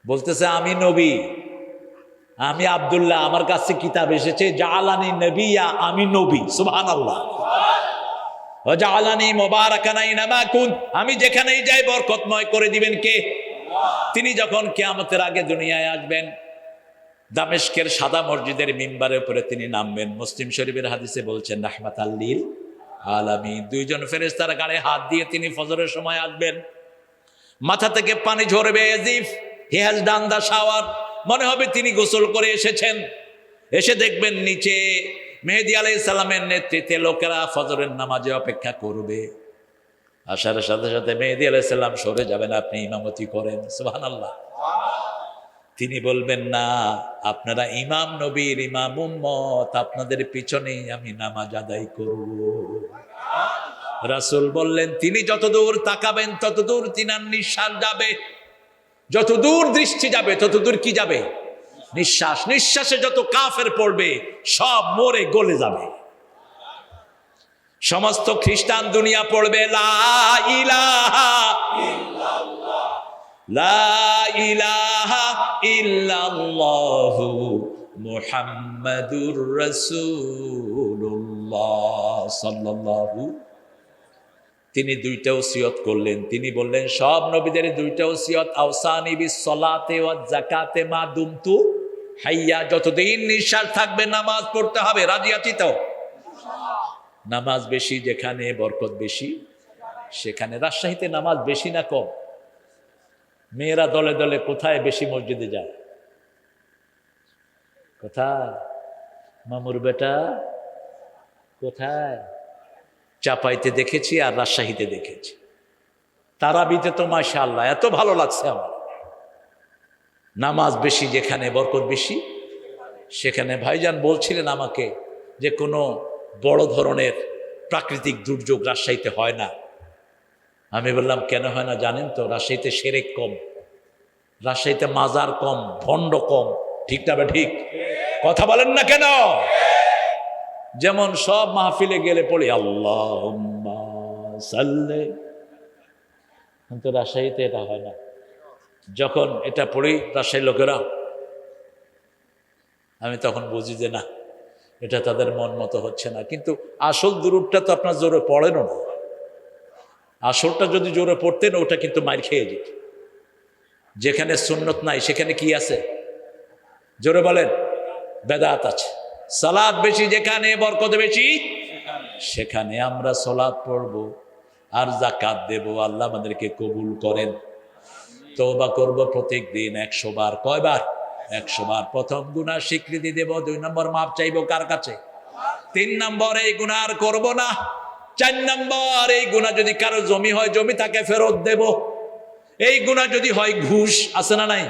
বলতেছে, আমি নবী, আমি আব্দুল্লাহ, আমার কাছে কিতাব এসেছে। জাআলানি নবিয়্যা, আমি নবী। সুবহানাল্লাহ। ওয়া জাআলানি মুবারাকান আইনামা কুনত, আমি যেখানেই যাই বরকতময় করে দিবেন কে? তিনি যখন কিয়ামতের আগে দুনিয়ায় আসবেন, দামেস্কের সাদা মসজিদের মিম্বারের উপরে তিনি নামবেন। মুসলিম শরীফের হাদিসে বলছেন, রাহমাতাল লিল আলামিন। 2 জন ফেরেশতার গায়ে হাত দিয়ে তিনি ফজরের সময় আসবেন। মাথা থেকে পানি ঝরবে, এজিফ he has done the shower, মনে হবে তিনি গোসল করে এসেছেন। এসে দেখবেন নিচে মেহেদী আলাইহিস সালামের নেতৃত্বে লোকেরা ফজরের নামাজে অপেক্ষা করবে। আসার সাথে সাথে মেহেদী আলাইহিস সালাম সরে যাবেন, আপনি ইমামতি করেন। সুবহানাল্লাহ। তিনি বলবেন, না, আপনারা ইমাম নবীর ইমাম উম্মত, আপনাদের পিছনেই আমি নামাজ আদায় করব। রাসূল বললেন, তিনি যতদূর তাকাবেন ততদূর তিনার নিঃশ্বাস যাবে, যতদূর দৃষ্টি যাবে ততদূর কি যাবে? নিঃশ্বাস। নিঃশ্বাসে যত কাফের পড়বে সব মরে গলে যাবে। সমস্ত খ্রিস্টান দুনিয়া পড়বে লা ইলাহা ইল্লাল্লাহ, লা ইলাহা ইল্লাল্লাহু মুহাম্মাদুর রাসূলুল্লাহ সাল্লাল্লাহু। তিনি 2টা ওসিয়ত করলেন। তিনি বললেন, সব নবীদের 2টা ওসিয়ত, আওসানি বিস সালাতে ওয়াজ যাকাতে মা দুমতু হাইয়া, যতদিন নিঃশ্বাস থাকবে নামাজ পড়তে হবে। রাজি আছি তো? নামাজ বেশি যেখানে, বরকত বেশি সেখানে। রাজশাহীতে নামাজ বেশি না কম? মেয়েরা দলে দলে কোথায় বেশি মসজিদে যায়? কোথায়? মামুর বেটা কোথায়? চাপাইতে দেখেছি আর রাজশাহীতে দেখেছি। তারাবিতে তো মাশাআল্লাহ এত ভালো লাগছে আমার। নামাজ বেশি যেখানে, বরকত বেশি সেখানে। ভাইজান বলছিলেন আমাকে যে কোনো বড় ধরনের প্রাকৃতিক দুর্যোগ রাজশাহীতে হয় না। আমি বললাম কেন হয় না জানেন তো? রাজশাহীতে শিরক কম, রাজশাহীতে মাজার কম, ভণ্ড কম। ঠিক না? ঠিক কথা বলেন না কেন? যেমন সব মাহফিলে গেলে পড়ি আল্লাহুম্মা সাল্লি, কিন্তু রাজশাহীতে এটা হয় না। যখন এটা পড়ি রাজশাহীর লোকেরা, আমি তখন বুঝি যে না, এটা তাদের মন মতো হচ্ছে না। কিন্তু আসল দুরূদটা তো আপনার জোরে পড়েনও না। আসলটা যদি জোরে পড়তেন ওটা কিন্তু মার খেয়ে যেত। যেখানে সুন্নত নাই সেখানে কি আছে? জোরে বলেন, বেদাত আছে। সালাত বেশি যেখানে, বরকত বেশি সেখানে আমরা সালাত পড়ব আর যাকাত দেব। আল্লাহ আমাদেরকে কবুল করেন। তওবা করব প্রত্যেক দিন 100 বার। কয়বার? 100 বার। প্রথম গুনাহ স্বীকৃতি দেব, 2 নম্বর মাপ চাইব কার কাছে? 3 নম্বর এই গুনাহ আর করব না। 4 নম্বর এই গুনাহ যদি কারো জমি হয় জমি তাকে ফেরত দেব। এই গুনাহ যদি হয় ঘুষ, আছে না নাই?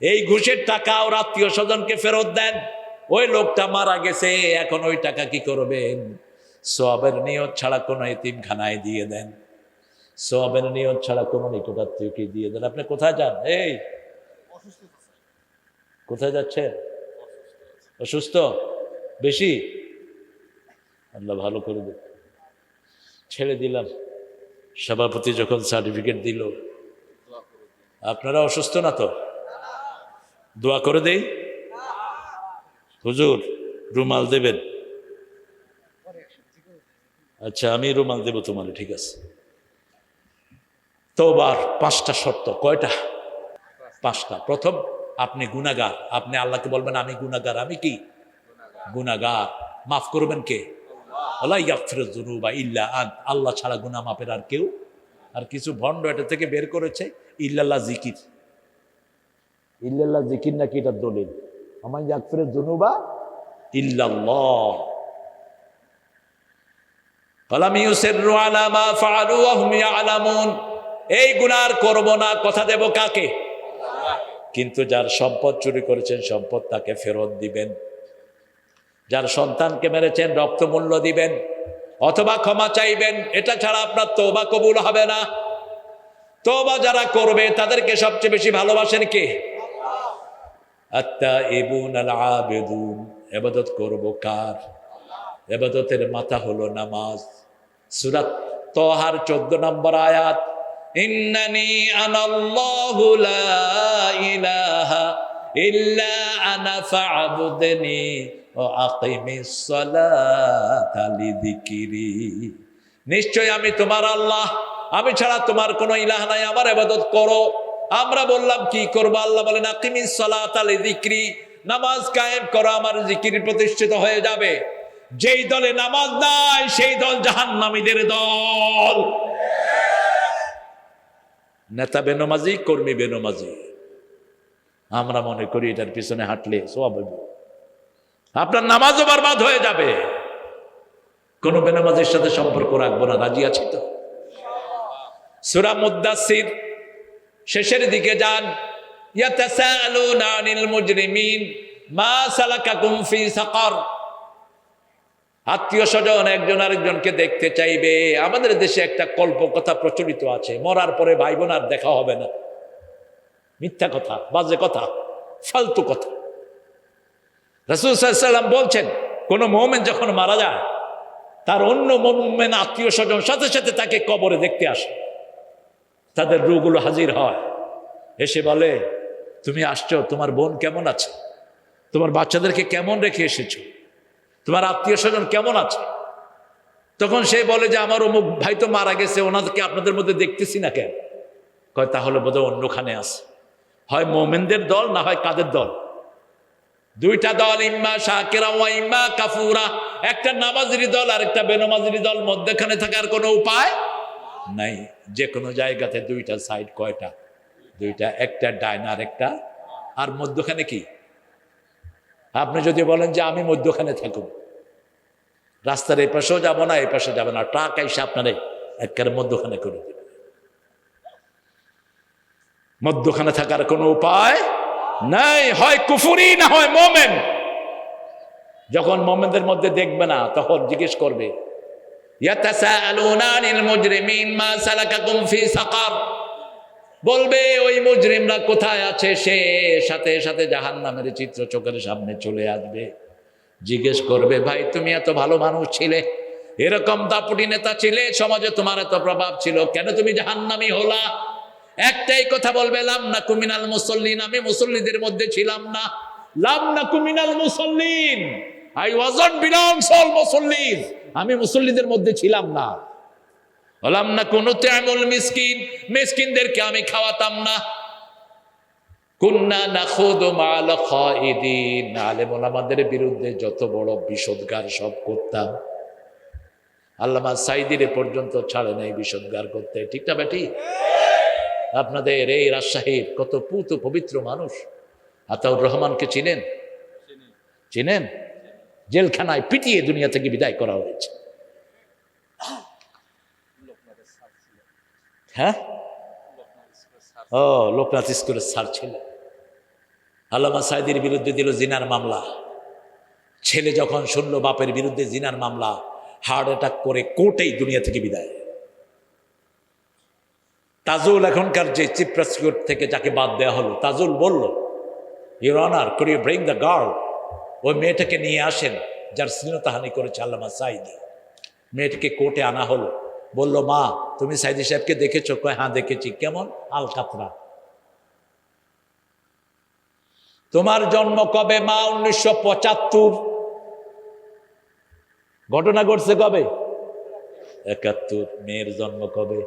এই ঘুষের টাকা ওর আত্মীয় স্বজনকে ফেরত দেন। ওই লোকটা মারা গেছে, এখন ওই টাকা কি করবেন? সওয়াবের নিয়ত ছাড়া কোনো এতিমখানায় দিয়ে দেন। সওয়াবের নিয়ত ছাড়া কোনো নিকটাত্মীয়কে দিয়ে দেন। আপনি কোথায় যান? এই কোথায় যাচ্ছেন? অসুস্থ বেশি? আল্লাহ ভালো করে দেন। ছেড়ে দিলাম। সভাপতি যখন সার্টিফিকেট দিল, আপনারা অসুস্থ না তো? দোয়া করে দেই। হুজুর রুমাল দেবেন? আচ্ছা আমি রুমাল দেব তোমার, ঠিক আছে। তওবার 5টা শর্ত। কয়টা? 5টা। প্রথম, আপনি গুনাহগার। আপনি আল্লাহকে বলবেন আমি গুনাহগার। আমি কি? গুনাহগার। মাফ করবেন কে? আল্লাহ ইয়াগফিরুয যুনুবা ইল্লা আন। আল্লাহ ছাড়া গুনাহ মাফের আর কেউ। আর কিছু ভণ্ড এটা থেকে বের করেছে ইল্লাল্লাহ জিকির। ইল্লাল্লাহ জিকির নাকি এটা দলিল। আমার ইয়াগফিরুয যুনুবা ইল্লাল্লাহ। ফালাম ইউসিররু আলা মা ফাআলু ওয়া হুম ইয়ালামুন। এই গুনাহ করব না, কথা দেব কাকে? কিন্তু যার সম্পদ চুরি করেছেন সম্পদ তাকে ফেরত দিবেন। যার সন্তানকে মেরেছেন রক্তমূল্য দিবেন অথবা ক্ষমা চাইবেন। এটা ছাড়া আপনার তওবা কবুল হবে না। তওবা যারা করবে তাদেরকে সবচেয়ে বেশি ভালোবাসেন কে? আত-তাইবুন আল-আবিদুন। ইবাদত করব কার? ইবাদতের মাথা হলো নামাজ। সূরা তাহার 14 নম্বর আয়াত, ইন্নানি আনাল্লাহু লা ইলাহা ইল্লা আনা ফা'বুদনি ওয়া আকিমিস সালাতা লিযিকরি। নিশ্চয় আমি তোমার আল্লাহ, আমি ছাড়া তোমার কোনো ইলাহ নাই, আমার ইবাদত করো। আমরা বললাম কি করব? আল্লাহ বলেন আকিমিস সালাতা লিযিকরি, নামাজ কায়েম করো, আমার জিকির প্রতিষ্ঠিত হয়ে যাবে। যেই দলে নামাজ নাই সেই দল জাহান্নামীদের দল। নেতা বেনমাজি, কর্মী বেনমাজি। আমরা মনে করি এটার পিছনে হাঁটলে সওয়াব হবে। আপনার নামাজও বরবাদ হয়ে যাবে। কোন বেনমাজির সাথে সম্পর্ক রাখবো না। রাজি আছি তো? সূরা মুদ্দাসসির শেষের দিকে যান। ইয়াতাসাআলুনা আনিল মুজরিমিন মা সালাকাকুম ফি সাকার। আত্মীয় স্বজন একজন আরেকজনকে দেখতে চাইবে। আমাদের দেশে একটা কল্পকথা প্রচলিত আছে, মরার পরে ভাই বোন আর দেখা হবে না। মিথ্যা কথা, বাজে কথা, ফালতু কথা। রাসূল সাল্লাল্লাহু আলাইহি ওয়াসাল্লাম বলছেন কোন মুমিন যখন মারা যায় তার অন্য মুমিন আত্মীয় স্বজন সাথে সাথে তাকে কবরে দেখতে আসে। তাদের রূহগুলো হাজির হয়, এসে বলে তুমি আসছো, তোমার বোন কেমন আছে? তোমার বাচ্চাদেরকে কেমন রেখে এসেছো? তোমার আত্মীয় স্বজন কেমন আছে? তখন সে বলে যে আমার অমুক ভাই তো মারা গেছে, ওনাদেরকে আপনাদের মধ্যে দেখতেছি না কেন? কয় তাহলে বোধহয় অন্যখানে আছে। হয় মুমিনদের দল, না হয় কাদের দল? 2টা দল, ইম্মা শাকিরা ওয়া ইম্মা কাফুরা। একটা নামাজের দল আর একটা বেনামাজের দল, মধ্যখানে থাকার কোনো উপায় নাই। যে কোনো জায়গাতে 2টা সাইড। কয়টা? 2টা, একটা ডাইন আর একটা, আর মধ্যখানে কি? আপনি যদি বলেন যে আমি মধ্যখানে থাকুন, রাস্তার এই পাশেও যাবো না, এই পাশে যাবে না, ট্রাক এসে আপনারে একেবারে মধ্যখানে করে দেবে। মধ্যখানে থাকার কোনো উপায় নাই, হয় কুফরি না হয় মোমেন। যখন মোমেনদের মধ্যে দেখবে না তখন জিজ্ঞেস করবে, ইয়াতাসাআলুনা আনিল মুজরিমিন মা সালাকাকুম ফি সাকার, বলবে ওই মুজরিমরা কোথায় আছে, সে সাথে সাথে জাহান্নামের চিত্র চোখের সামনে চলে আসবে। জিজ্ঞেস করবে, ভাই তুমি এত ভালো মানুষ ছিলে, এরকম দাপুটি নেতা ছিলে, সমাজে তোমার এত প্রভাব ছিল, কেন তুমি জাহান্নামী হলা? একটাই কথা বলবে, লাম নাকু মিনাল মুসাল্লিন, আমি মুসল্লিদের মধ্যে ছিলাম না। লাম নাকু মিনাল মুসাল্লিন, আই ওয়াজন্ট বিলংস অল মুসাল্লিন, আমি মুসল্লিদের মধ্যে ছিলাম না। লাম নাকু নুতআমুল মিসকিন, মিসকিনদেরকে আমি খাওয়াতাম না। কুন্না নাখুদু মা'আল খাইদিন, আলেম ওলামাদের বিরুদ্ধে যত বড় বিষোদগার সব করতাম। আল্লামা সাইদির পর্যন্ত ছাড়ে নাই বিষোদগার করতে, ঠিক না বেটি? আপনাদের এই রাজশাহীর কত পুত পবিত্র মানুষ, আতাউর রহমানকে চিনেন? চিনেন? জেলখানায় পিটিয়ে দুনিয়া থেকে বিদায় করা হয়েছে। হ্যাঁ, ও লোকনাথ স্কুলের স্যার ছিল। আল্লামা সাইদির বিরুদ্ধে দিল জিনার মামলা। ছেলে যখন শুনলো বাপের বিরুদ্ধে জিনার মামলা, হার্ট অ্যাটাক করে কোর্টেই দুনিয়া থেকে বিদায়। তাজুল এখনকার যে চিফ প্রসিকিউটর থেকে যাকে বাদ দেওয়া হলো, তাজুল বলল, your honour, could you bring the girl, ওই মেয়েটাকে নিয়ে আসেন যার শ্লীলতাহানি করেছে আল্লামা সাইদি। মেয়েটাকে কোর্টে আনা হলো। বলল, মা তুমি সাইদি সাহেবকে দেখেছো? কয়, হ্যাঁ দেখেছি। কেমন? আলকাতরা। তোমার জন্ম কবে? মা 1975। ঘটনা ঘটছে কবে? 71। মেয়ের জন্ম কবে?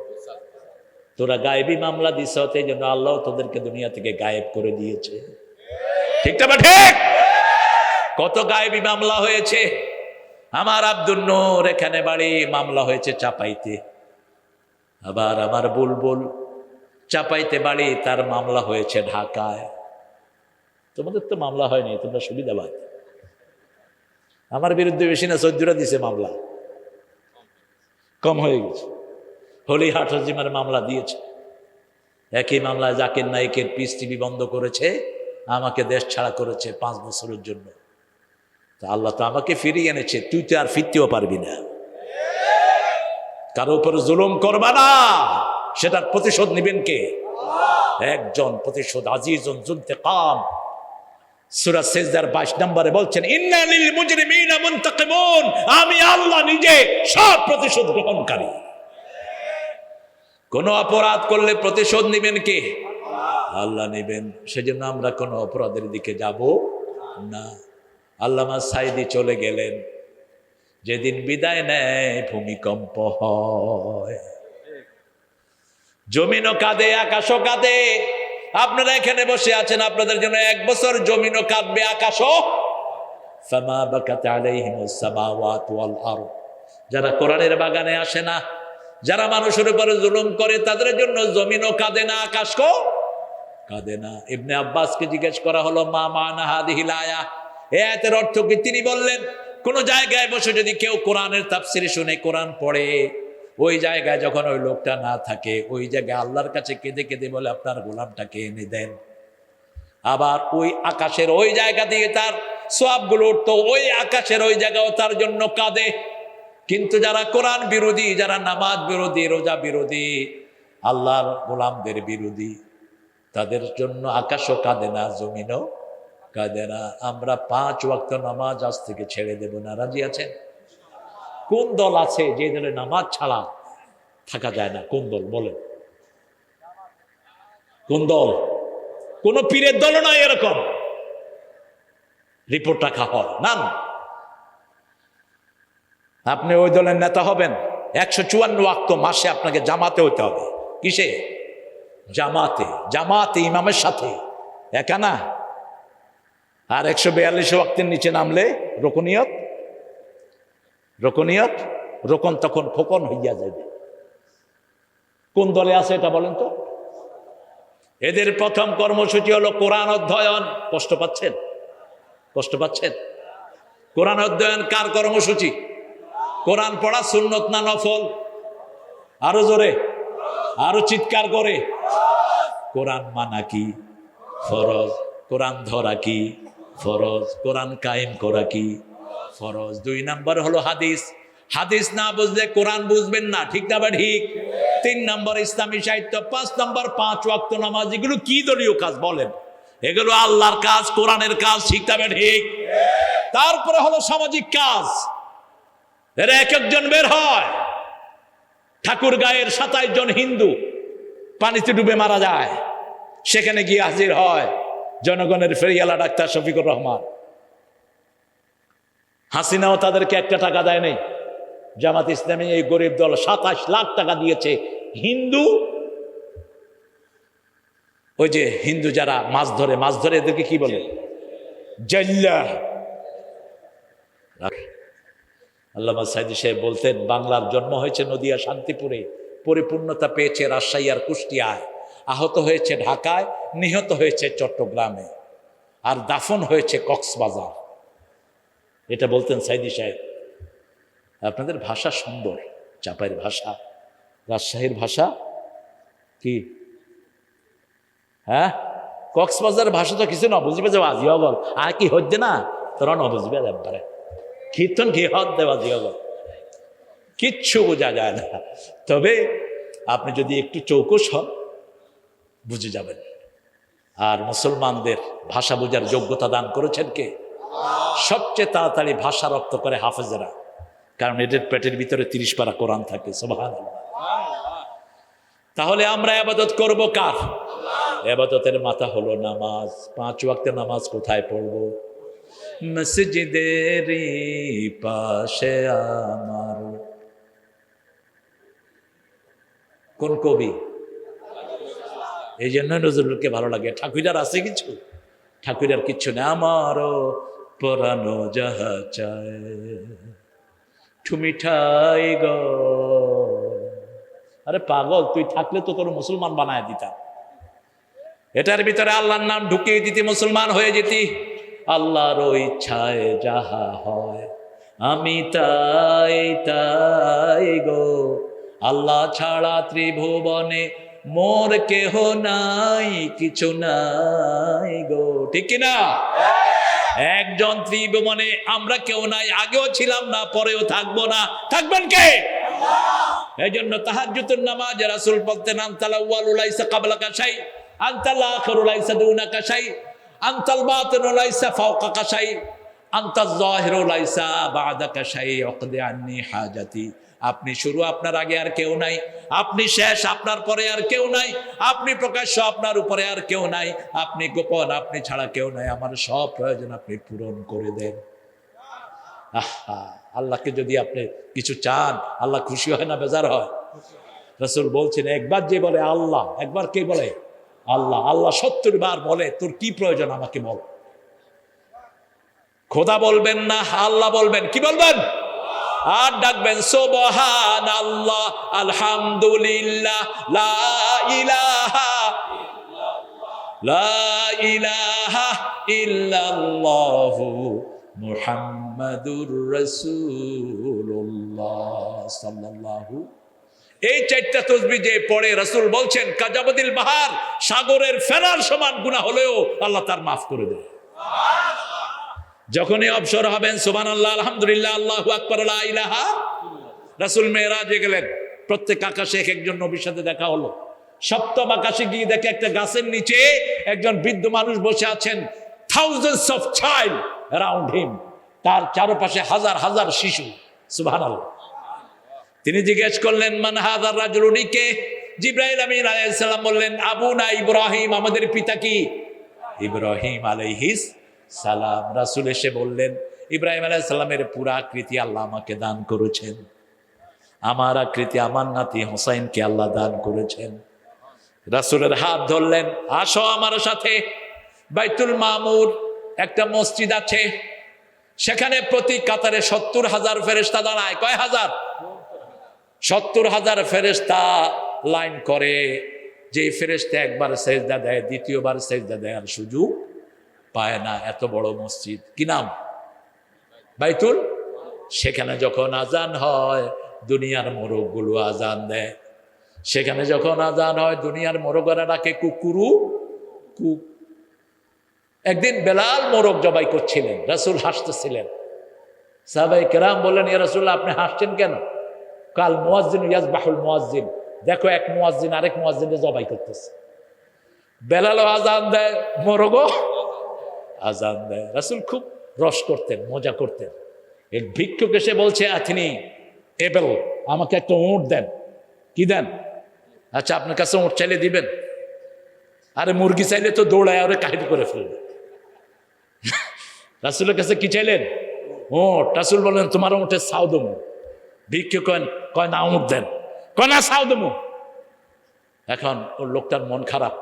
তোরা গায়েবী মামলা দিছ, এই জন্য আল্লাহ তোদেরকে দুনিয়া থেকে গায়েব করে দিয়েছে। ঠিক না ঠিক? কত গায়েবী মামলা হয়েছে। আমার আব্দুল নূর এখানে বাড়ি, মামলা হয়েছে চাপাইতে। আবার আমার বুলবুল চাপাইতে বাড়ি, তার মামলা হয়েছে ঢাকায়। তোমাদের তো মামলা হয়নি, তোমরা সুবিধাবাদ। আমার বিরুদ্ধে বেশি না 14টা দিছে মামলা, কম হয়ে গেছে। হলিহাট হজিমার মামলা দিয়েছে। একই মামলায় জাকির নাইকের পিস টিভি বন্ধ করেছে, আমাকে দেশ ছাড়া করেছে 5 বছরের জন্য। তা আল্লাহ তো আমাকে ফিরিয়ে এনেছে, তুই তো আর ফিরতেও পারবি না। কারো উপর জুলুম করবা না, সেটার প্রতিশোধ নিবেন কে? একজন প্রতিশোধ আজিজুন যুনতিকাম। সূরা সিজদার 22 নম্বরে বলছেন, ইন্না লিল মুজরিমিনা মুনতাকিমুন, আমি আল্লাহ নিজে সব প্রতিশোধ গ্রহণকারী। কোন অপরাধ করলে প্রতিশোধ নিবেন কে? আল্লাহ নিবেন। সেজন্য আমরা কোনো অপরাধের দিকে যাব না। আল্লামা সাইদি চলে গেলেন, যেদিন বিদায় নেয় ভূমিকম্প হয়, জমিনও কাঁদে, আকাশও কাঁদে। আপনারা এখানে বসে আছেন, আপনাদের জন্য 1 বছর জমিনও কাঁদবে, আকাশও। ফামা বাকাত আলাইহিমুস সামাওয়াতু ওয়াল আরদ, যারা কোরআনের বাগানে আসে না, যারা মানুষের উপরে জুলুম করে, তাদের জন্য জমিনও কাঁদে না, আকাশও কাঁদে না। ইবনে আব্বাসকে জিজ্ঞেস করা হলো, মা মানা হাদিহিল আয়া, এই আয়াতের অর্থ কি? তিনি বললেন, কোন জায়গায় বসে যদি কেউ কোরআনের তাফসীর শুনে, কোরআন পড়ে, ওই জায়গায় যখন ওই লোকটা না থাকে, ওই জায়গায় আল্লাহর কাছে কেঁদে কেঁদে বলে, আপনার গোলামটাকে এনে দেন। আবার ওই আকাশের ওই জায়গা দিয়ে তার সওয়াবগুলো উঠতো, ওই আকাশের ওই জায়গাও তার জন্য কাঁদে। কিন্তু যারা কোরআন বিরোধী, যারা নামাজ বিরোধী, রোজা বিরোধী, আল্লাহর গোলামদের বিরোধী, তাদের জন্য আকাশও কাঁদে না, জমিনও কাঁদে না। আমরা 5 ওয়াক্ত নামাজ আজ থেকে ছেড়ে দেব না, রাজি আছেন? কোন দল আছে যে দলে নামাজ ছাড়া থাকা যায় না? কোন দল বলেন? কোন দল? কোন পীরের দল নয় এরকম রিপোর্ট রাখা হয় না। আপনি ওই দলের নেতা হবেন, 154 ওয়াক্ত মাসে আপনাকে জামাতে হতে হবে। কিসে? জামাতে। জামাতে ইমামের সাথে, একা না। আর 142 ওয়াক্তের নিচে নামলে রুকনিয়ত। রুকনিয়ত, রোকন তখন খোকন হইয়া যাবে। কোন দলে আছে এটা বলেন তো? এদের প্রথম কর্মসূচি হলো কোরআন অধ্যয়ন। কষ্ট পাচ্ছেন? কষ্ট পাচ্ছেন? কোরআন অধ্যয়ন কার কর্মসূচি? কোরআন পড়া সুন্নত না নফল? আরো জোরে, আরো চিৎকার করে। কোরআন মানা কি? ফরজ। কোরআন ধরা কি? ফরজ। কোরআন কায়েম করা কি? ফরজ। 2 নাম্বার হলো হাদিস। হাদিস না বুঝলে কোরআন বুঝবেন না, ঠিক না? বা ঠিক। 3 নাম্বার ইসলামী সাহিত্য। 5 নাম্বার 5 ওয়াক্ত নামাজ। এগুলো কি দলীয় কাজ বলেন? এগুলো আল্লাহর কাজ, কোরআনের কাজ, ঠিক না? বা ঠিক। তারপরে হলো সামাজিক কাজ। এরা এক একজন বের হয়। ঠাকুর গায়ের 27 জন হিন্দু পানিতে ডুবে মারা যায়, সেখানে গিয়ে হাজির হয় জনগণের ফেরিয়ালা ডাক্তার শফিকুর রহমান। হাসিনাও তাদেরকে 1 টাকা দেয় নাই। জামাত ইসলামী এই গরিব দল 27 লাখ টাকা দিয়েছে। হিন্দু, ওই যে হিন্দু যারা মাছ ধরে এদেরকে কি বলে? জাল্লা। আল্লামা সাইদি সাহেব বলতেন, বাংলার জন্ম হয়েছে নদিয়া শান্তিপুরে, পরিপূর্ণতা পেয়েছে রাজশাহী আর কুষ্টিয়ায়, আহত হয়েছে ঢাকায়, নিহত হয়েছে চট্টগ্রামে, আর দাফন হয়েছে কক্সবাজার। এটা বলতেন সাইদি সাহেব। আপনাদের ভাষা সুন্দর, চাপাইয়ের ভাষা, রাজশাহীর ভাষা কি, হ্যাঁ? কক্সবাজারের ভাষা তো কিছু না বুঝবে যে আজিও বল আর কি হচ্ছে না, তোরা ন বুঝবে একবারে কীর্তন কি হদ দেওয়া জিও বল, কিচ্ছু বোঝা যায় না। তবে আপনি যদি একটু চৌকস হন বুঝে যাবেন। আর মুসলমানদের ভাষা বোঝার যোগ্যতা দান করেছেন কে? সবচেয়ে তাড়াতাড়ি ভাষা রপ্ত করে হাফেজেরা, কারণ এদের পেটের ভিতরে 30 পারা কোরআন থাকে। সুবহানাল্লাহ। তাহলে আমরা ইবাদত করব কার? ইবাদতের মাথা হলো নামাজ। 5 ওয়াক্তের নামাজ কোথায় পড়ব? মসজিদের পাশে আমার। কোন কবি? এই জন্য নজরুলকে ভালো লাগে। ঠাকুরার আছে কিছু? ঠাকুরার কিচ্ছু না। আমারও পরানো যাহা চায় ঠুমিঠাই গো। আরে পাগল, তুই থাকলে তো তোর মুসলমান বানায় দিতাম। এটার ভিতরে আল্লাহর নাম ঢুকিয়ে দিতি, মুসলমান হয়ে যেতি। আল্লাহর ইচ্ছায় যাহা হয় আমি তাই তাই গো। আল্লাহ ছাড়া ত্রিভুবনে মোর কেহ নাই, কিছু নাই গো। ঠিক কিনা? একজন ত্রিভুবনে আমরা কেউ নাই, আগেও ছিলাম না, পরেও থাকবো না। থাকবেন কে? এই জন্য তাহাজ্জুদের নামাজ রাসূল বলতেন, আনতাল আউয়ালু লাইসা ক্বাবলাকা শাই, আনতাল আখিরু লাইসা দুনাকা শাই, আনতাল বাতিনু লাইসা ফাওকাকা শাই, আনতাজ যাহিরু লাইসা বা'দাকা শাই, উকদি আন্নি হাজাতি। আপনি শুরু, আপনার আগে আর কেউ নাই। আপনি শেষ, আপনার পরে আর কেউ নাই। আপনি প্রকাশ্য, আপনার উপরে আর কেউ নাই। আপনি গোপন, আপনি ছাড়া কেউ নাই। আমার সব প্রয়োজন আপনি পূরণ করে দেন। আহা, আল্লাহকে যদি আপনি কিছু চান, আল্লাহ খুশি হয় না বেজার হয়? রাসূল বলছেন, একবার যে বলে আল্লাহ, একবার কে বলে আল্লাহ, আল্লাহ 70 বার বলে তোর কি প্রয়োজন আমাকে বল। খোদা বলবেন না, আল্লাহ বলবেন। কি বলবেন? আর ডাকবেন সুবহানাল্লাহ, আলহামদুলিল্লাহ, লা ইলাহা লা ইলাহা ইল্লাল্লাহু মুহাম্মাদুর রাসূলুল্লাহ সাল্লাল্লাহু। এই 4টা তাসবিহ যে পড়ে, রাসূল বলছেন কাজাবদিল বাহার, সাগরের ফেনার সমান গুনাহ হলেও আল্লাহ তার মাফ করে দেয়। যখনই অবসর হবেন সুবহানাল্লাহ, আলহামদুলিল্লাহ, আল্লাহু আকবার, লা ইলাহা। রাসূল মেরাজে গেলেন, প্রত্যেক আকাশে এক একজন নবীর সাথে দেখা হলো। 7ম আকাশে গিয়ে দেখে একটা গাছের নিচে একজন বৃদ্ধ মানুষ বসে আছেন। Thousands of child around him, তার চারপাশে হাজার হাজার শিশু। সুবহানাল্লাহ। তিনি জিজ্ঞেস করলেন, মান হাযার রাজুল, কে? জিবরাইল আমিন আলাইহিস সালাম বললেন, আবুনা ইব্রাহিম, আমাদের পিতা কি ইব্রাহিম আলাইহিস সালাম। রাসূল এসে বললেন, ইব্রাহিম আলাইহিস সালামের পুরা আকৃতি আল্লাহ আমাকে দান করেছেন, আমার আকৃতি আমার নাতি হোসাইনকে আল্লাহ দান করেছেন। রাসূলের হাত ধরলেন, আসো আমার সাথে। বাইতুল মামুর একটা মসজিদ আছে, সেখানে প্রতি কাতারে 70,000 ফেরেশতা দাঁড়ায়। কয় হাজার? 70,000 ফেরেশতা লাইন করে। যে ফেরেশতা একবার সেজদা দেয়, দ্বিতীয়বার সেজদা দেওয়ার সুযোগ পায় না। এত বড় মসজিদ, কি নাম? বাইতুল। সেখানে যখন আজান হয় দুনিয়ার মোরগগুলো আজান দেয়, সেখানে যখন আজান হয় দুনিয়ার মোরগরা ডাকে কুকুরু কুক। একদিন বেলাল মোরগ জবাই করছিলেন, রাসূল হাসতেছিলেন। সাহাবায়ে কেরাম বললেন, ইয়া রাসূলুল্লাহ আপনি হাসছেন কেন? কাল মুয়াজ্জিন ইয়াজবাহুল মুয়াজ্জিন, দেখো এক মুয়াজ্জিন আরেক মুয়াজ্জিনকে জবাই করতেছে। বেলালও আজান দেয়, মোরগও আজান দেয়। রাসূল খুব রস করতেন, মজা করতেন। এক ভিক্ষুক এসে বলছে, আথিনি এবেল, আমাকে একটা উট দেন। কি দেন? আচ্ছা আপনার কাছে উট চাইলে দিবেন? আরে মুরগি চাইলে তো দৌড়ায় ওরে কাহিনী করে ফেলবে। রাসূলের কাছে কি চাইলেন? উট। রাসূল বললেন, তোমার উটের ছাও দেবো। ভিক্ষুক কয় না উট দেন, কয় না ছাও দেবো। এখন ওর লোকটার মন খারাপ।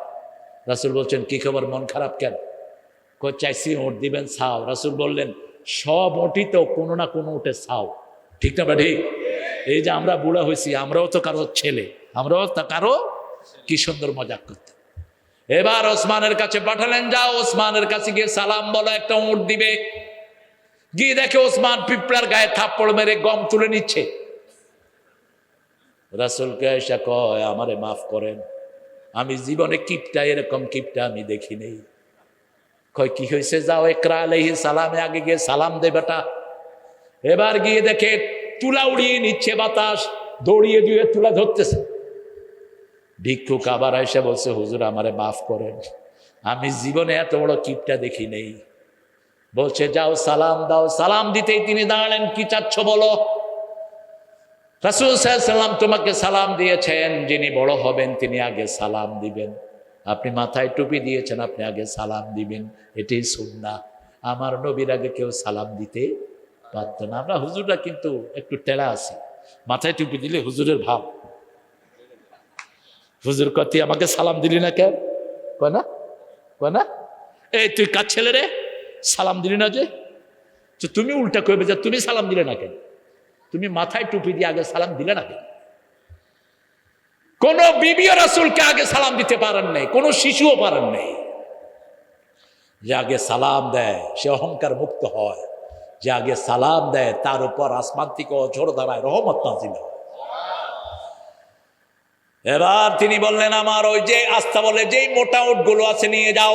রাসূল বলছেন, কি খবর, মন খারাপ কেন? কয় চাইছি উট দিবেন, ছাও। রাসূল বললেন, সব উটই তো কোনো না কোনো উঠে ছাও, ঠিক না? ঠিক। এই যে আমরা বুড়া হয়েছি, আমরাও তো কারো ছেলে, আমরাও তো কারো। কি সুন্দর মজাক করতে। এবার ওসমানের কাছে পাঠালেন, যাও ওসমানের কাছে গিয়ে সালাম বলো, একটা উট দিবে। গিয়ে দেখে ওসমান পিঁপড়ার গায়ে থাপ্পড় মেরে গম তুলে নিচ্ছে। রাসূলকে এসে কয়, আমারে মাফ করেন, আমি জীবনে কিপটা, এরকম কিপটা আমি দেখি নেই। কয় কি হয়েছে? যাও ইকরা আলাইহিস সালামে আগে গিয়ে সালাম দে বেটা। এবার গিয়ে দেখে তুলা উড়িয়ে নিচ্ছে বাতাস, দৌড়িয়ে দিয়ে তুলা ধরতেছে। ভিক্ষুক আবার এসে বলছে, হুজুর আমারে মাফ করেন, আমি জীবনে এত বড় কিপটা দেখি নেই। বলছে যাও সালাম দাও। সালাম দিতেই তিনি দাঁড়ালেন, কি চাচ্ছ বলো। রাসূল সাল্লাল্লাহু আলাইহি ওয়াসাল্লাম তোমাকে সালাম দিয়েছেন, যিনি বড় হবেন তিনি আগে সালাম দিবেন। আপনি মাথায় টুপি দিয়েছেন, আপনি আগে সালাম দিবেন, এটাই সুন্নাহ। আমার নবীর আগে কেউ সালাম দিতে পারত না। আমরা হুজুররা কিন্তু একটু টেরা আছি, মাথায় টুপি দিলে হুজুরের ভাব। হুজুর কতি আমাকে সালাম দিলি না কেন? কয় না, কয় না, এই তুই কার ছেলে রে, সালাম দিলি না যে? তো তুমি উল্টা কইবে যে তুমি সালাম দিলে না কেন? তুমি মাথায় টুপি দিয়ে আগে সালাম দিলে না কেন? কোন বিবিও রাসূলকে আগে সালাম দিতে পারেন নাই, কোন শিশুও পারেন নাই। যে আগে সালাম দেয় সে অহংকার মুক্ত হয়, যে আগে সালাম দেয় তার উপর আসমান থেকে ঝড় ধারায় রহমত নাজিল হয়। এবার তিনি বললেন, আমার ওই যে আস্থা বলে যেই মোটা উটগুলো আছে নিয়ে যাও।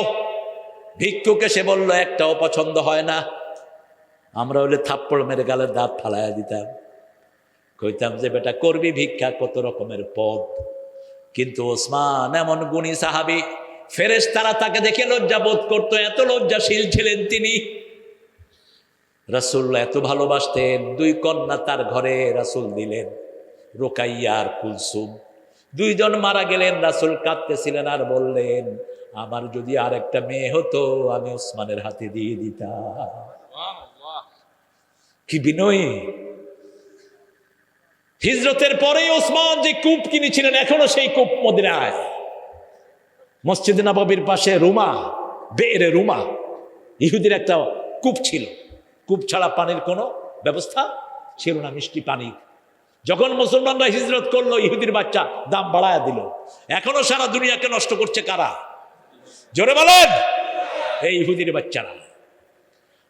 ভিক্ষুক এসে বলল, একটাও পছন্দ হয় না। আমরা হলে থাপ্পড় মেরে গালের দাঁত ফালাইয়া দিতাম, কইতাম যে বেটা করবি ভিক্ষা, কত রকমের পদ। কিন্তু ওসমান এমন গুণী সাহাবী, ফেরেশতারা তাকে দেখে লজ্জা বোধ করতো, এত লজ্জাশীল ছিলেন তিনি। রাসূল এত ভালোবাসতেন, দুই কন্যা তার ঘরে রাসূল দিলেন, রুকাইয়া আর কুলসুম। দুইজন মারা গেলেন, রাসূল কাঁদতেছিলেন আর বললেন, আমার যদি আর একটা মেয়ে হতো আমি ওসমানের হাতে দিয়ে দিতাম। কি বিনয়ী! হিজরতের পরেই ওসমান যে কূপ কিনেছিলেন, এখনো সেই কূপ মদিনায় মসজিদে নববীর পাশে রুমা, বেরে রুমা, ইহুদির একটা কূপ ছিল। কূপ ছাড়া পানির কোনো ব্যবস্থা ছিল না, মিষ্টি পানি। যখন মুসলমানরা হিজরত করলো, ইহুদির বাচ্চা দাম বাড়ায় দিল। এখনো সারা দুনিয়াকে নষ্ট করছে কারা? জোরে বলেন, এই ইহুদির বাচ্চারা।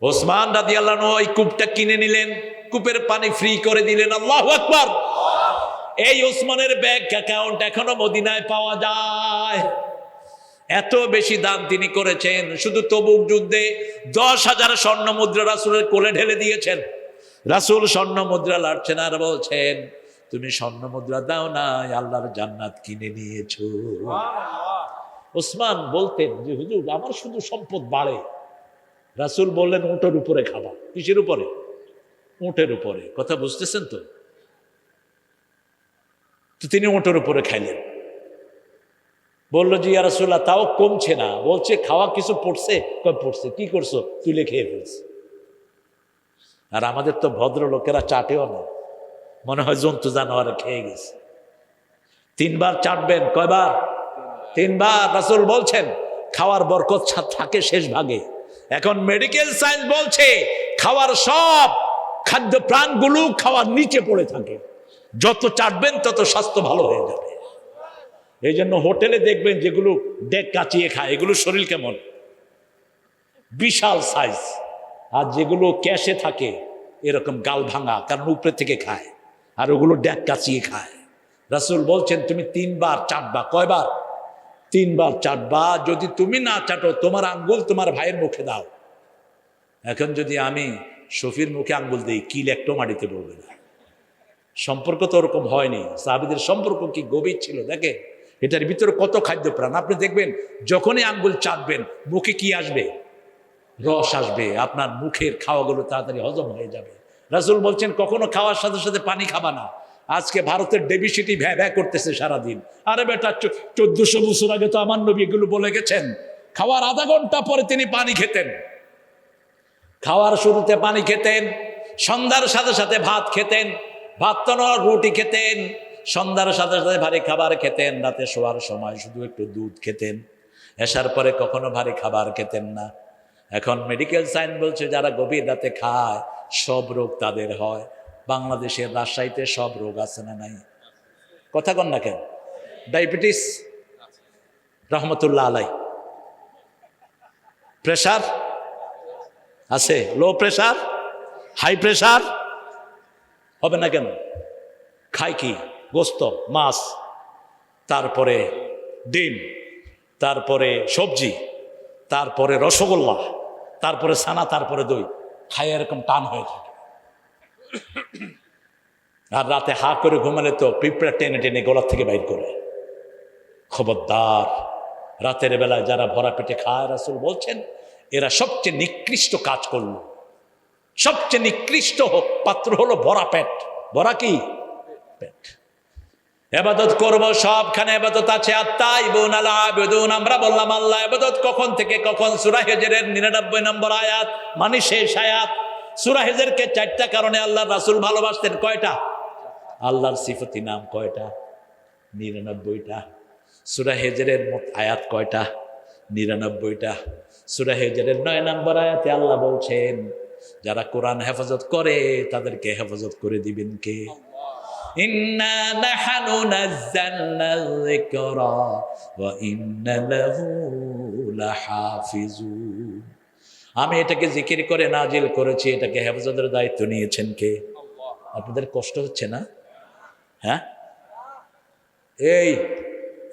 ওসমান রাদিয়াল্লাহু আনহু ওই কূপটা কিনে নিলেন, কূপের পানি ফ্রি করে দিলেন। আল্লাহু আকবার! এই ওসমানের ব্যাংক অ্যাকাউন্ট এখনো মদিনায় পাওয়া যায়। এত বেশি দান তিনি করেছেন। শুধু তবুক যুদ্ধে 10,000 স্বর্ণ মুদ্রা রাসূলের কোলে ঢেলে দিয়েছেন। রাসূল স্বর্ণ মুদ্রা লাড়ছেন আর বলছেন, তুমি স্বর্ণ মুদ্রা দাও না, আল্লাহর জান্নাত কিনে নিয়েছো। ওসমান বলতেন যে হুজুর আমার শুধু সম্পদ বাড়ে। রাসূল বললেন, উটের উপরে খাবা। কিসের উপরে? উটের উপরে। কথা বুঝতেছেন তো? তো তিনি উটের উপরে খাইলেন। বললো যে ইয়া রাসূলুল্লাহ তাও কমছে না। বলছে খাওয়া কিছু পড়ছে? কই পড়ছে। কি করছো? তুলে খেয়ে ফেলছে। আর আমাদের তো ভদ্র লোকেরা চাটেও না, মনে হয় জন্তু জানোয়ার খেয়ে গেছে। 3 বার চাটবেন। কয়বার? 3 বার। রাসূল বলছেন খাওয়ার বরকত থাকে শেষ ভাগে। এখন মেডিকেল সায়েন্স বলছে খাওয়ার সব খাদ্য প্রাণগুলো খাওয়ার নিচে পড়ে থাকে, যত চাটবেন তত স্বাস্থ্য ভালো হয়ে যাবে। এই জন্য হোটেলে দেখবেন যেগুলো ডেক কাচিয়ে খায়, এগুলো শরীর কেমন বিশাল সাইজ, আর যেগুলো ক্যাশে থাকে এরকম গাল ভাঙা, কারণ উপরে থেকে খায়, আর ওগুলো ড্যাক কাচিয়ে খায়। রাসূল বলছেন তুমি 3 বার চাটবা। কয়বার? 3 বার চাটবা। যদি তুমি না চাটো, তোমার আঙ্গুল তোমার ভাইয়ের মুখে দাও। এখন যদি আমি শফির মুখে আঙ্গুল দিই, কিল একটু মাটিতে পড়বে না। সম্পর্ক তো ওরকম হয়নি। সাহাবীদের সম্পর্ক কি গভীর ছিল দেখে, এটার ভিতরে কত খাদ্য প্রাণ। আপনি দেখবেন যখনই আঙ্গুল চাটবেন মুখে কি আসবে? রস আসবে। আপনার মুখের খাওয়াগুলো তাড়াতাড়ি হজম হয়ে যাবে। রাসূল বলছেন কখনো খাওয়ার সাথে সাথে পানি খাবা না। আজকে ভারতের ডেবিসিটি ভ্যা ভ্যা করতেছে সারাদিন। আরে বেটা, 1400 বছর আগে তো আমার নবী এগুলো বলে গেছেন। খাওয়ার আধা ঘন্টা পরে তিনি পানি খেতেন, খাওয়ার শুরুতে পানি খেতেন, সন্ধ্যার সাথে সাথে ভাত খেতেন, ভাত তো নয় রুটি খেতেন, সন্ধ্যার সাথে সাথে ভারী খাবার খেতেন, রাতে শোয়ার সময় শুধু একটু দুধ খেতেন, এসার পরে কখনো ভারী খাবার খেতেন না। এখন মেডিকেল সায়েন্স বলছে যারা গভীর রাতে খায় সব রোগ তাদের হয়। বাংলাদেশের রাজশাহীতে সব রোগ আছে না নাই? কথা কন না কেন? ডায়াবেটিস রহমতুল্লাহ আলাই, প্রেশার আছে, লো প্রেশার, হাই প্রেশার হবে না কেন? খায় কি? গোস্ত, মাছ, তারপরে ডিম, তারপরে সবজি, তারপরে রসগোল্লা, তারপরে ছানা, তারপরে দই খায়, এরকম টান হয়ে থাকে। আর রাতে হা করে ঘুমালে তো পিঁপড়া টেনে টেনে গলার থেকে বাইর করে। খবরদার, রাতের বেলায় যারা ভরা পেটে খায়, রাসূল বলছেন এরা সবচেয়ে নিকৃষ্ট কাজ করলো। সবচেয়ে নিকৃষ্ট পাত্র হলো ভরা পেট। ভরা কি? পেট। ইবাদত করব, সবখানে ইবাদত আছে। আত-তাইবুন আল-আবিদুন, আমরা বললাম আল্লাহ ইবাদত কখন থেকে কখন। সূরা হিজরের 99 নম্বর আয়াত, মানে শেষ আয়াত। সূরা হিজরকে 4টা কারণে আল্লাহর রাসূল ভালোবাসতেন। কয়টা? আল্লাহর সিফতি নাম কয়টা? 99টা। সূরা হিজরের মোট আয়াত কয়টা? 99টা। সূরা হিজরের 9 নম্বর আয়াতে আল্লাহ বলছেন যারা কোরআন হেফাজত করে তাদেরকে হেফাজত করে দিবেন কে? ইন্না নাহনু নাযালনা যিকরা ওয়া ইন্না লাহু লাহাফিজুন। আমি এটাকে জিকির করে নাজিল করেছি, এটাকে হেফাজতের দায়িত্ব নিয়েছেন কে? আপনাদের কষ্ট হচ্ছে না? হ্যাঁ, এই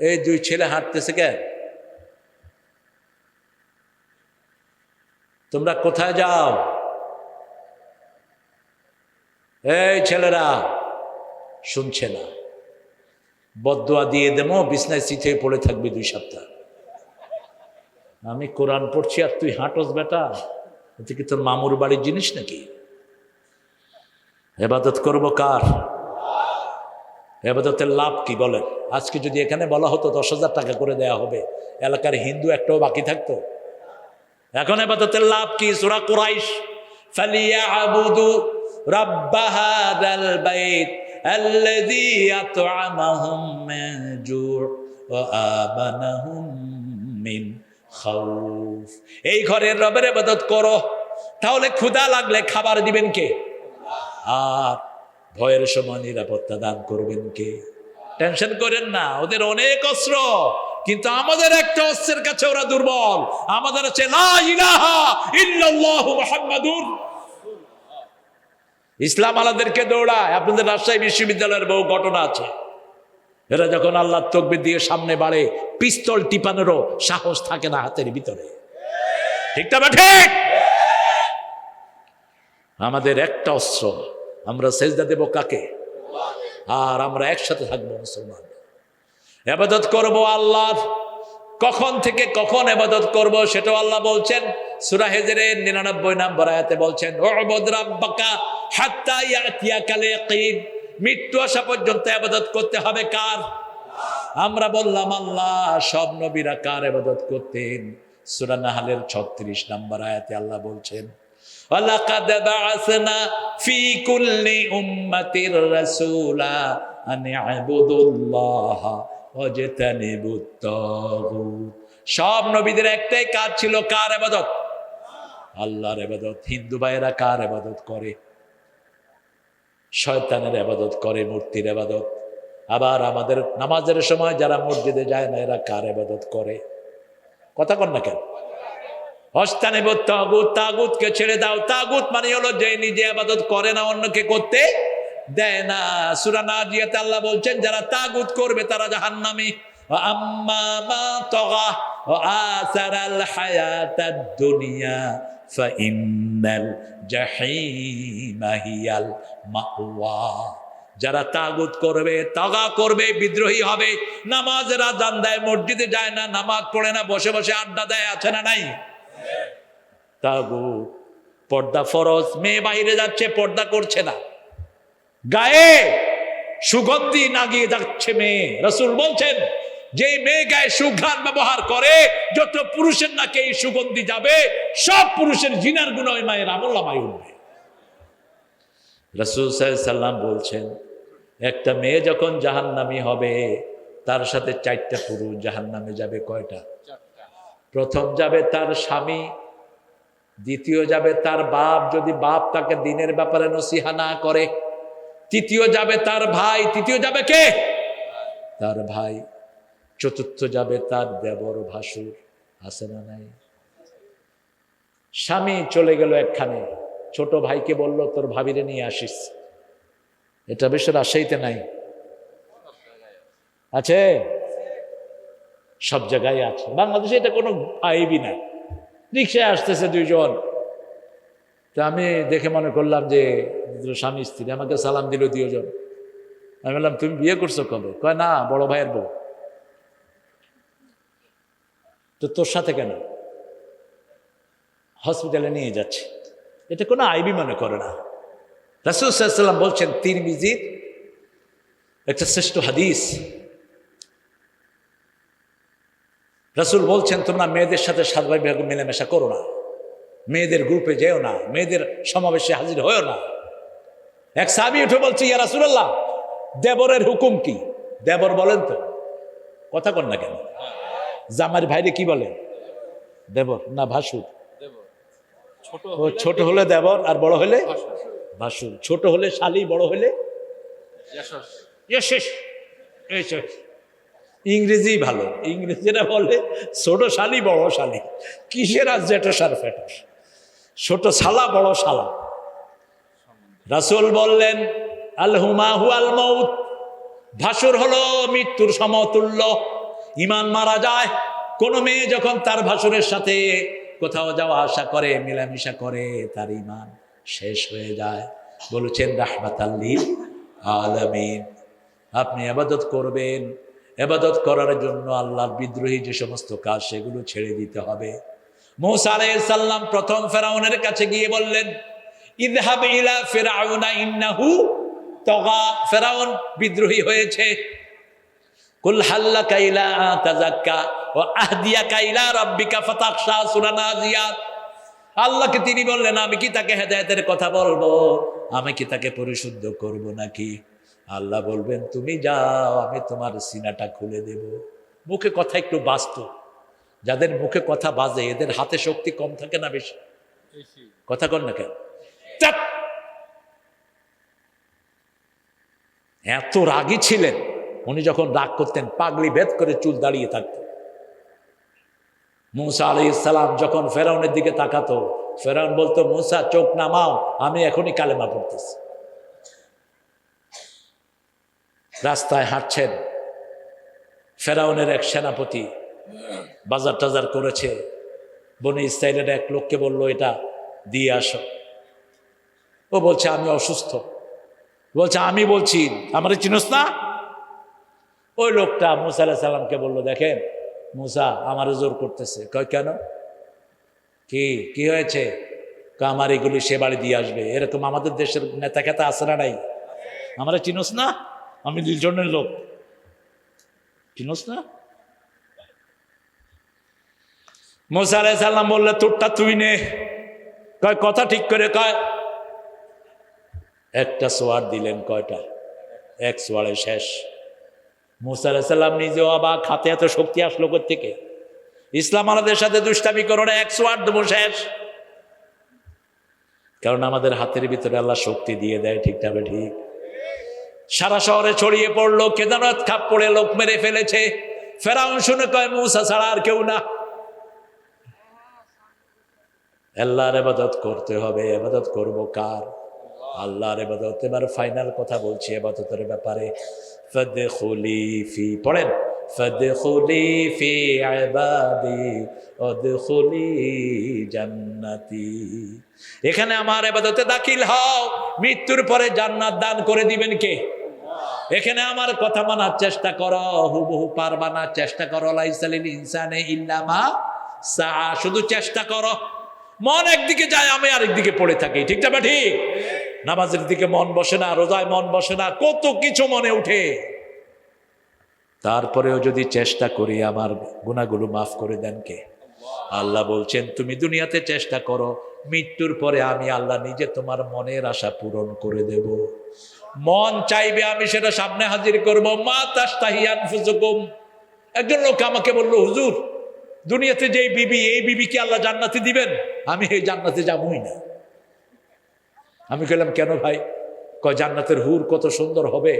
এই 2 ছেলে হাঁটতেছে কেন? তোমরা কোথায় যাও? এই ছেলেরা শুনছে না? বদদুয়া দিয়ে দেবো, বিছনায় চিঠে পড়ে থাকবি 2 সপ্তাহ। আমি কোরআন পড়ছি আর তুই হাঁটস বেটা, এটা কি তোর মামুর বাড়ির জিনিস নাকি? ইবাদত করব কার? ইবাদতের লাভ কি বলেন? আজকে যদি এখানে বলা হতো 10,000 টাকা করে দেয়া হবে, এলাকার হিন্দু একটাও বাকি থাকতো? এখন ইবাদতের লাভ কি? সূরা কুরাইশ, ফালিয়াবুদু রাব্ব হাযাল বাইত আল্লাযী আত'আমাহুম মিন জু' ওয়া আমানাহুম মিন খাউফ। এই ঘরের রবের ইবাদত করো, তাহলে ক্ষুধা লাগলে খাবার দিবেন কে? আর ভয়ের সময় নিরাপত্তা দান করবেন কে? টেনশন করেন না, ওদের অনেক অস্ত্র, কিন্তু আমাদের একটা অস্ত্রের কাছে ওরা দুর্বল। আমাদের আছে লা ইলাহা ইল্লাল্লাহু মুহাম্মাদুর। ইসলাম আলাদেরকে দৌড়ায়। আপনাদের রাজশাহী বিশ্ববিদ্যালয়ের বহু ঘটনা আছে। এরা যখন আল্লাহর তাকবীর দিয়ে সামনে বাড়ে, পিস্তল টিপানোরও সাহস থাকে না হাতের ভিতরে। ঠিক না ঠিক? আমাদের একটা অস্ত্র, আমরা সেজদা দেব কাকে? আর আমরা একসাথে থাকবো মুসলমান। ইবাদত করব আল্লাহর। কখন থেকে কখন ইবাদত করব সেটাও আল্লাহ বলছেন। সূরা হিজরের 99 নম্বর আয়াতে বলছেন উ'বুদ রাব্বাকা হাত্তা ইয়াতিয়াকাল ইয়াকিন। মৃত্যু আসা পর্যন্ত ইবাদত করতে হবে কার? আমরা বললাম আল্লাহ। সব নবীরা কার ইবাদত করতেন? সূরা নাহলের 36 নম্বর আয়াতে আল্লাহ বলছেন ওয়ালাকাদ বা'আসনা ফি কুল্লি উম্মাতির রাসূলা আন ই'বুদুল্লাহা ওয়াজতানিবুত তাগুত। সব নবীদের একটাই কাজ ছিল, কার ইবাদত? আল্লাহর ইবাদত। হিন্দু ভাইয়েরা কার ইবাদত করে? শয়তানের ইবাদত করে, মূর্তির ইবাদত। আবার আমাদের নামাজের সময় যারা মসজিদে যায় না, এরা কার ইবাদত করে? কথা কন না কেন? হস্তানিবুত তাগুত, তাগুতকে ছেড়ে দাও। তাগুত মানে হলো যে নিজে ইবাদত করে না, অন্যকে করতে দেয় না। সূরা নাজিয়াতে আল্লাহ বলছেন যারা তাগুত করবে তারা জাহান্নামী। আম্মা মা তাগা ওয়া আসারাল হায়াতাদ দুনিয়া ফাইন্নাল জাহিমা হিয়াল মাওয়া। যারা তাগুত করবে, তাগা করবে, বিদ্রোহী হবে, নামাজের আযান দেয়, মসজিদে যায় না, নামাজ পড়ে না, বসে বসে আড্ডা দেয়, আছে না নাই? তাগুত। পর্দা ফরজ, মেয়ে বাইরে যাচ্ছে পর্দা করছে না, গায়ে সুগন্ধি লাগিয়ে যাচ্ছে মেয়ে। রাসূল বলছেন যে মেয়ে গায়ে সুঘ্রাণ ব্যবহার করে, যত পুরুষের নাকে এই সুগন্ধি যাবে সব পুরুষের জিনার গুনাহ ওই মায়ের আমলনামায় উঠবে। রাসূল সাল্লাল্লাহু আলাইহি সাল্লাম বলছেন একটা মেয়ে যখন জাহান্নামী হবে তার সাথে 4টা পুরুষ জাহান্নামে যাবে। কয়টা? প্রথম যাবে তার স্বামী, দ্বিতীয় যাবে তার বাপ যদি বাপ তাকে দ্বীনের ব্যাপারে নসিহা না করে, তৃতীয় যাবে তার ভাই, তৃতীয় যাবে কে? তার ভাই, চতুর্থ যাবে তার দেবর ভাসুর, আছে না নাই? স্বামী চলে গেল একখানে, ছোট ভাইকে বলল তোর ভাবিরে নিয়ে আসিস। এটা বেশ রাজশাহীতে নাই, আছে? সব জায়গায় আছে, বাংলাদেশে এটা কোনো আইবই না। রিক্সায় আসতেছে দুইজন, তা আমি দেখে মনে করলাম যে স্বামী স্ত্রী, আমাকে সালাম দিল দুজন। আমি বললাম তুমি বিয়ে করছো কবে? কয় না, বড় ভাইয়ের বউ। তো তোর সাথে কেন? হসপিটালে নিয়ে যাচ্ছে। এটা কোনো আইবি মনে করে না। রাসূল সাল্লাল্লাহু আলাইহি ওয়াসাল্লাম বলছেন, তিরমিজির একটা শ্রেষ্ঠ হাদিস, রাসূল বলছেন তোমরা মেয়েদের সাথে স্বাভাবিকভাবে মেলামেশা করো না, মেয়েদের গ্রুপে যেও না, মেয়েদের সমাবেশে হাজির হয়েও না। এক সাহাবী উঠে বলছে ইয়া রাসূলুল্লাহ দেবরের হুকুম কি? দেবর বলেন তো, কথা কন না কেন? জামার ভাইরে কি বলে? দেবর না ভাসুর? ছোট হলে দেবর আর বড় হলে ভাসুর। ছোট হলে শালি, বড় হলে ইংরেজি ভালো, ইংরেজিরা বলে ছোট শালি বড় শালি, কিসের আর জেঠসার ফেটস, ছোট শালা বড় শালা। রাসূল বললেন আল হুমা হুয়াল মাউত, ভাসুর হলো মৃত্যুর সমতুল্য। ঈমান মারা যায়। কোন মেয়ে যখন তার ভাসুরের সাথে কোথাও যাওয়া আসা করে, মেলামেশা করে, তার ঈমান শেষ হয়ে যায়। বলেছেন রাহমাতাল লিল আলামিন। আপনি ইবাদত করবেন, ইবাদত করার জন্য আল্লাহর বিদ্রোহী যে সমস্ত কাজ সেগুলো ছেড়ে দিতে হবে। মূসা আলাইহিস সালাম প্রথম ফেরাউনের কাছে গিয়ে বললেন ইযহাব ইলা ফিরআউনা ইন্নাহু তাগা, ফেরাউন বিদ্রোহী হয়েছে। কুল হাল্লাকা ইলা তাযাক্কা ওয়া আহদিয়াকা ইলা রাব্বিকা ফাতাখশা, সূরা নাজিয়াত। আল্লাহকে তিনি বললেন আমি কি তাকে হেদায়েতের কথা বলবো, আমি কি তাকে পরিশুদ্ধ করব নাকি? আল্লাহ বলবেন তুমি যাও, আমি তোমার সিনাটা খুলে দেব। মুখে কথা একটু বাজতো, যাদের মুখে কথা বাজে এদের হাতে শক্তি কম থাকে না বেশি? কথা কন না কেন? এত রাগী ছিলেন উনি, যখন রাগ করতেন পাগড়ি ভেদ করে চুল দাঁড়িয়ে থাকত। মূসা আলাইহিস সালাম যখন ফেরাউনের দিকে তাকাতো, ফেরাউন বলতো মূসা চোখ নামাও, আমি এখনই কালেমা পড়তেছি। রাস্তায় হাঁটছেন, ফেরাউনের এক সেনাপতি বাজার টাজার করেছে, বনি ইসরাইলের এক লোককে বলল এটা দিয়ে আসো। ও বলছে আমি অসুস্থ। বলছে আমি বলছি আমার চিনোস না? ওই লোকটা মূসা আলাইহিস সালামকে বলল দেখেন মূসা আমারে জোর করতেছে। কয় কেন? কি হয়েছে? আমার এগুলি সে বাড়ি দিয়ে আসবে। এরকম আমাদের দেশের নেতা খেতা আছে না নাই? আমারে চিনোস না? আমি দুইজনের লোক, চিনোস না? মূসা আলাইহিস সালাম বললে তোরটা তুই নে। কয় কথা ঠিক করে কয়। একটা সোয়ার দিলেন। কয়টা? এক সোয়ারে শেষ। মূসা আলাইহিস সালাম নিজেও অবাক, হাতে এত শক্তি আসলো কোথা থেকে? ইসলাম আমাদের সাথে দুষ্টামি করো না, এক সোয়ার দেবো শেষ। কারণ আমাদের হাতের ভিতরে আল্লাহ শক্তি দিয়ে দেয়, ঠিক তবে ঠিক। সারা শহরে ছড়িয়ে পড়লো কেদারনাথ খাপ পড়ে লোক মেরে ফেলেছে। ফেরাউন শুনে কয় মূসা ছাড়া আর কেউ না। আল্লাহর ইবাদত করতে হবে। ইবাদত করব কার? আল্লাহর ইবাদত। এবার ফাইনাল কথা বলছি ইবাদতের ব্যাপারে। ফাদখুলি ফি, পড়েন, ফাদখুলি ফি ইবাদি ওয়াদখুলি জান্নাতি। এখানে আমার ইবাদতে দাখিল হও, মৃত্যুর পরে জান্নাত দান করে দিবেন কে? এখানে আমার কথা মানার চেষ্টা করো, হুবহু পারবা না, চেষ্টা করো। লাইসালিল ইনসানে ইল্লা মা সা, শুধু চেষ্টা করো। মন একদিকে যায়, আমি আরেকদিকে পড়ে থাকি, ঠিক না ঠিক? নামাজের দিকে মন বসে না, রোজায় মন বসে না, কত কিছু মনে উঠে। তারপরেও যদি চেষ্টা করি, আমার গুনাহগুলো মাফ করে দেন কে? আল্লাহ বলছেন তুমি দুনিয়াতে চেষ্টা করো, মৃত্যুর পরে আমি আল্লাহ নিজে তোমার মনের আশা পূরণ করে দেব। মন চাইবে আমি সেটা সামনে হাজির করব। মা তাশতাহি আনফুসুকুম। একজন লোক আমাকে বলল, হুজুর দুনিয়াতে যে বিবি, এই বিবিকে আল্লাহ জান্নাতে দিবেন? আমি এই জান্নাতে যাবই না। আমি বললাম কেন ভাই? কয় জান্নাতের হুর কত সুন্দর হবে,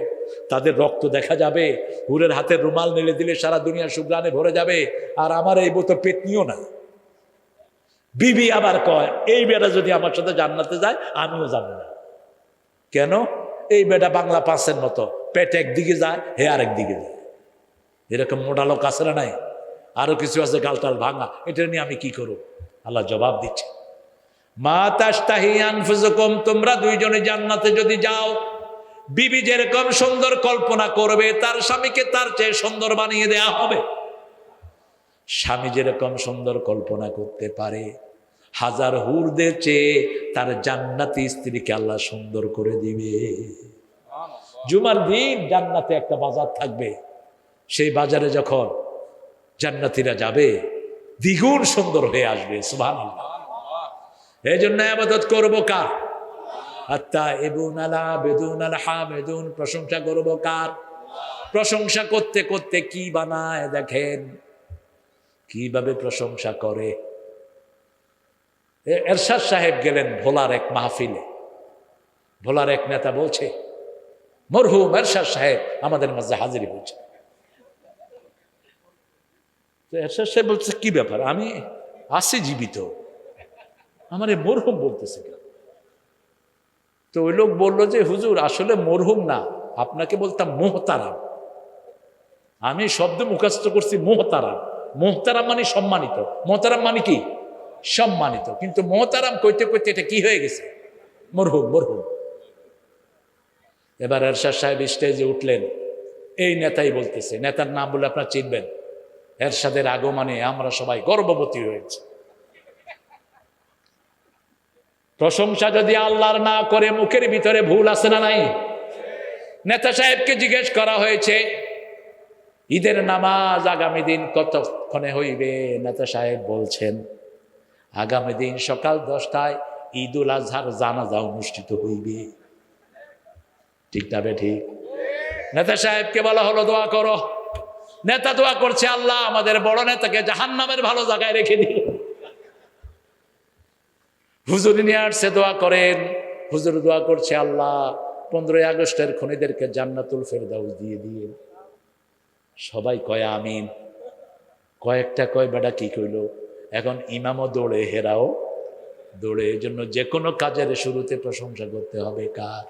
তাদের রক্ত দেখা যাবে, হুরের হাতের রুমাল নেড়ে দিলে সারা দুনিয়া সুগ্রানে ভরে যাবে, আর আমার এই বউ তো পেতনিও না। বিবি আবার কয় এই বেটা যদি আমার সাথে জান্নাতে যায় আমিও যাব না। কেন? এই বেটা বাংলা পাঁচের মতো, পেট একদিকে যায়, হে আরেক দিকে যায়। এরকম মোটা লোক আছে না নাই? আরো কিছু আছে গালটাল ভাঙা, এটা নিয়ে আমি কি করব? আল্লাহ জবাব দিচ্ছে, মা তাশতাহি আনফুসুকুম, তোমরা দুইজনে জান্নাতে যদি যাও, বিবি যেরকম সুন্দর কল্পনা করবে তার স্বামীকে তার চেয়ে সুন্দর বানিয়ে দেয়া হবে। স্বামী যেরকম সুন্দর কল্পনা করতে পারে, হাজার হুরদের চেয়ে তার জান্নাতি স্ত্রীকে আল্লাহ সুন্দর করে দিবে। জুমার দিন জান্নাতে একটা বাজার থাকবে, সেই বাজারে যখন জান্নাতীরা যাবে দ্বিগুণ সুন্দর হয়ে আসবে। সুবহানাল্লাহ। এই জন্য ইবাদত করবো কার? আত-তাইবুন আল-আবিদুন আল-হামিদুন, প্রশংসা করবো কার? প্রশংসা করতে করতে কি বানায় দেখেন, কিভাবে প্রশংসা করে। এরশাদ সাহেব গেলেন ভোলার এক মাহফিলে। ভোলার এক নেতা বলছে, মরহুম এরশাদ সাহেব আমাদের মাঝে হাজির হয়েছে। এরশাদ সাহেব বলছে কি ব্যাপার, আমি আছি জীবিত, আমার মরহুম বলতেছে কেন? তো ওই লোক বললো যে হুজুর আসলে মরহুম না, আপনাকে বলতাম মোহতারাম। আমি শব্দ মুখস্থ করছি মোহতারাম। মোহতারাম মানে সম্মানিত, মোহতারাম মানে কি? সম্মানিত। কিন্তু মোহতারাম কইতে কইতে এটা কি হয়ে গেছে? মরহুম। মরহুম। এবার এরশাদ সাহেব স্টেজে উঠলেন, এই নেতাই বলতেছে, নেতার নাম বলে আপনারা চিনবেন, এরশাদের আগমনে আমরা সবাই গর্ববতী হয়েছে। প্রশংসা যদি আল্লাহর না করে মুখের ভিতরে ভুল আছে না নাই? নেতা সাহেবকে জিজ্ঞেস করা হয়েছে ঈদের নামাজ আগামী দিন কতক্ষণে হইবে? নেতা সাহেব বলছেন আগামী দিন সকাল 10টায় ঈদুল আজহার জানাজা অনুষ্ঠিত হইবে। ঠিক না ঠিক? নেতা সাহেবকে বলা হলো দোয়া করো। নেতা দোয়া করছে, আল্লাহ আমাদের বড় নেতাকে জাহান্নামের ভালো জায়গায় রেখে দিন। হুজুর নিয়ে আসছে, দোয়া করেন। হুজুর দোয়া করছে, আল্লাহ 15ই আগস্টের খুনিদেরকে জান্নাতুল ফেরদাউস দিয়ে দিয়ে। সবাই কয় আমিন। কয়েকটা কয় বেটা কি কইল, এখন ইমামও দৌড়ে, হেরাও দৌড়ে। এই জন্য যে কোনো কাজের শুরুতে প্রশংসা করতে হবে কার?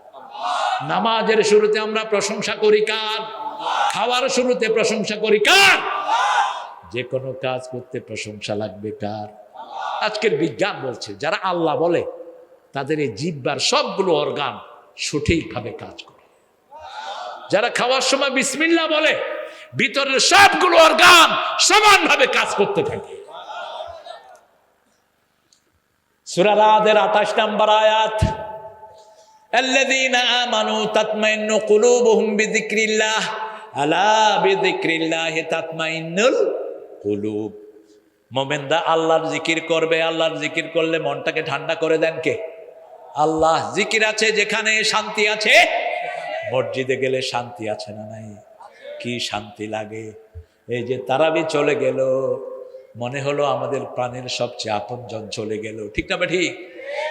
নামাজের শুরুতে আমরা প্রশংসা করি কার? খাওয়ার শুরুতে প্রশংসা করি কার? যে কোনো কাজ করতে প্রশংসা লাগবে কার? আজকের বিজ্ঞান বলছে যারা আল্লাহ বলে তাদের এই জিহ্বার সবগুলো অর্গান সঠিকভাবে কাজ করে। যারা খাওয়ার সময় বিসমিল্লাহ বলে ভিতরের সবগুলো অর্গান সমানভাবে কাজ করতে থাকে। সূরা রাদের 28 নম্বর আয়াত, আল্লাযীনা আমানু তাতমাইন্নু কুলুবুহুম বিযিকরিল্লাহ আলা বিযিকরিল্লাহি তাতমাইন্নুল কুলুব। মুমিনরা আল্লাহর জিকির করবে। আল্লাহর জিকির করলে মনটাকে ঠান্ডা করে দেন কে? আল্লাহ। জিকির আছে যেখানে শান্তি আছে। মসজিদে গেলে শান্তি আছে না নাই? কি শান্তি লাগে। এই যে তারাবি চলে গেল, মনে হলো আমাদের প্রাণের সবচেয়ে আপনজন চলে গেল। ঠিক না ঠিক?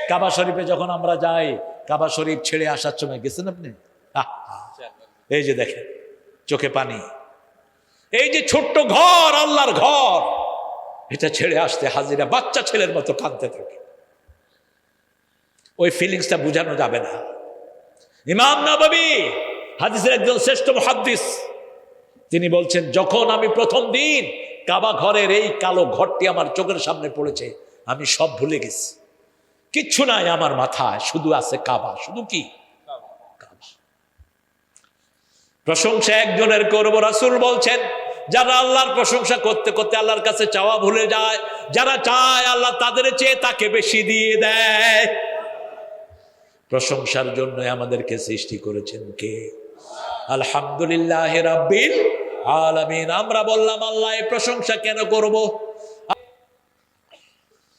কাবা শরীফে যখন আমরা যাই, কাবা শরীফ ছেড়ে আসার সময় গেছেন আপনি? এই যে দেখেন চোখে পানি। এই যে ছোট্ট ঘর, আল্লাহর ঘর, এটা ছেড়ে আসতে হাজিরা বাচ্চা ছেলের মতো কাঁদতে থাকে। ওই ফিলিংসটা বোঝানো যাবে না। ইমাম নববী হাদিসের একজন শ্রেষ্ঠ মুহাদ্দিস, তিনি বলছেন, যখন আমি প্রথম দিন কাবা ঘরের এই কালো ঘরটি আমার চোখের সামনে পড়েছে, আমি সব ভুলে গেছি, কিচ্ছু নাই আমার মাথায়, শুধু আছে কাবা। শুধু কি? কাবা। প্রশংসা একজনের করব, রাসূল বলছেন, যারা আল্লাহর প্রশংসা করতে করতে আল্লাহর কাছে চাওয়া ভুলে যায়, যারা চায় আল্লাহ তাদের চেয়ে তাকে বেশি দিয়ে দেয়। প্রশংসার জন্য আমাদেরকে সৃষ্টি করেছেন কে? আলহামদুলিল্লাহ রাব্বিল আলামিন। আমরা বললাম আল্লাহ এই প্রশংসা কেন করব?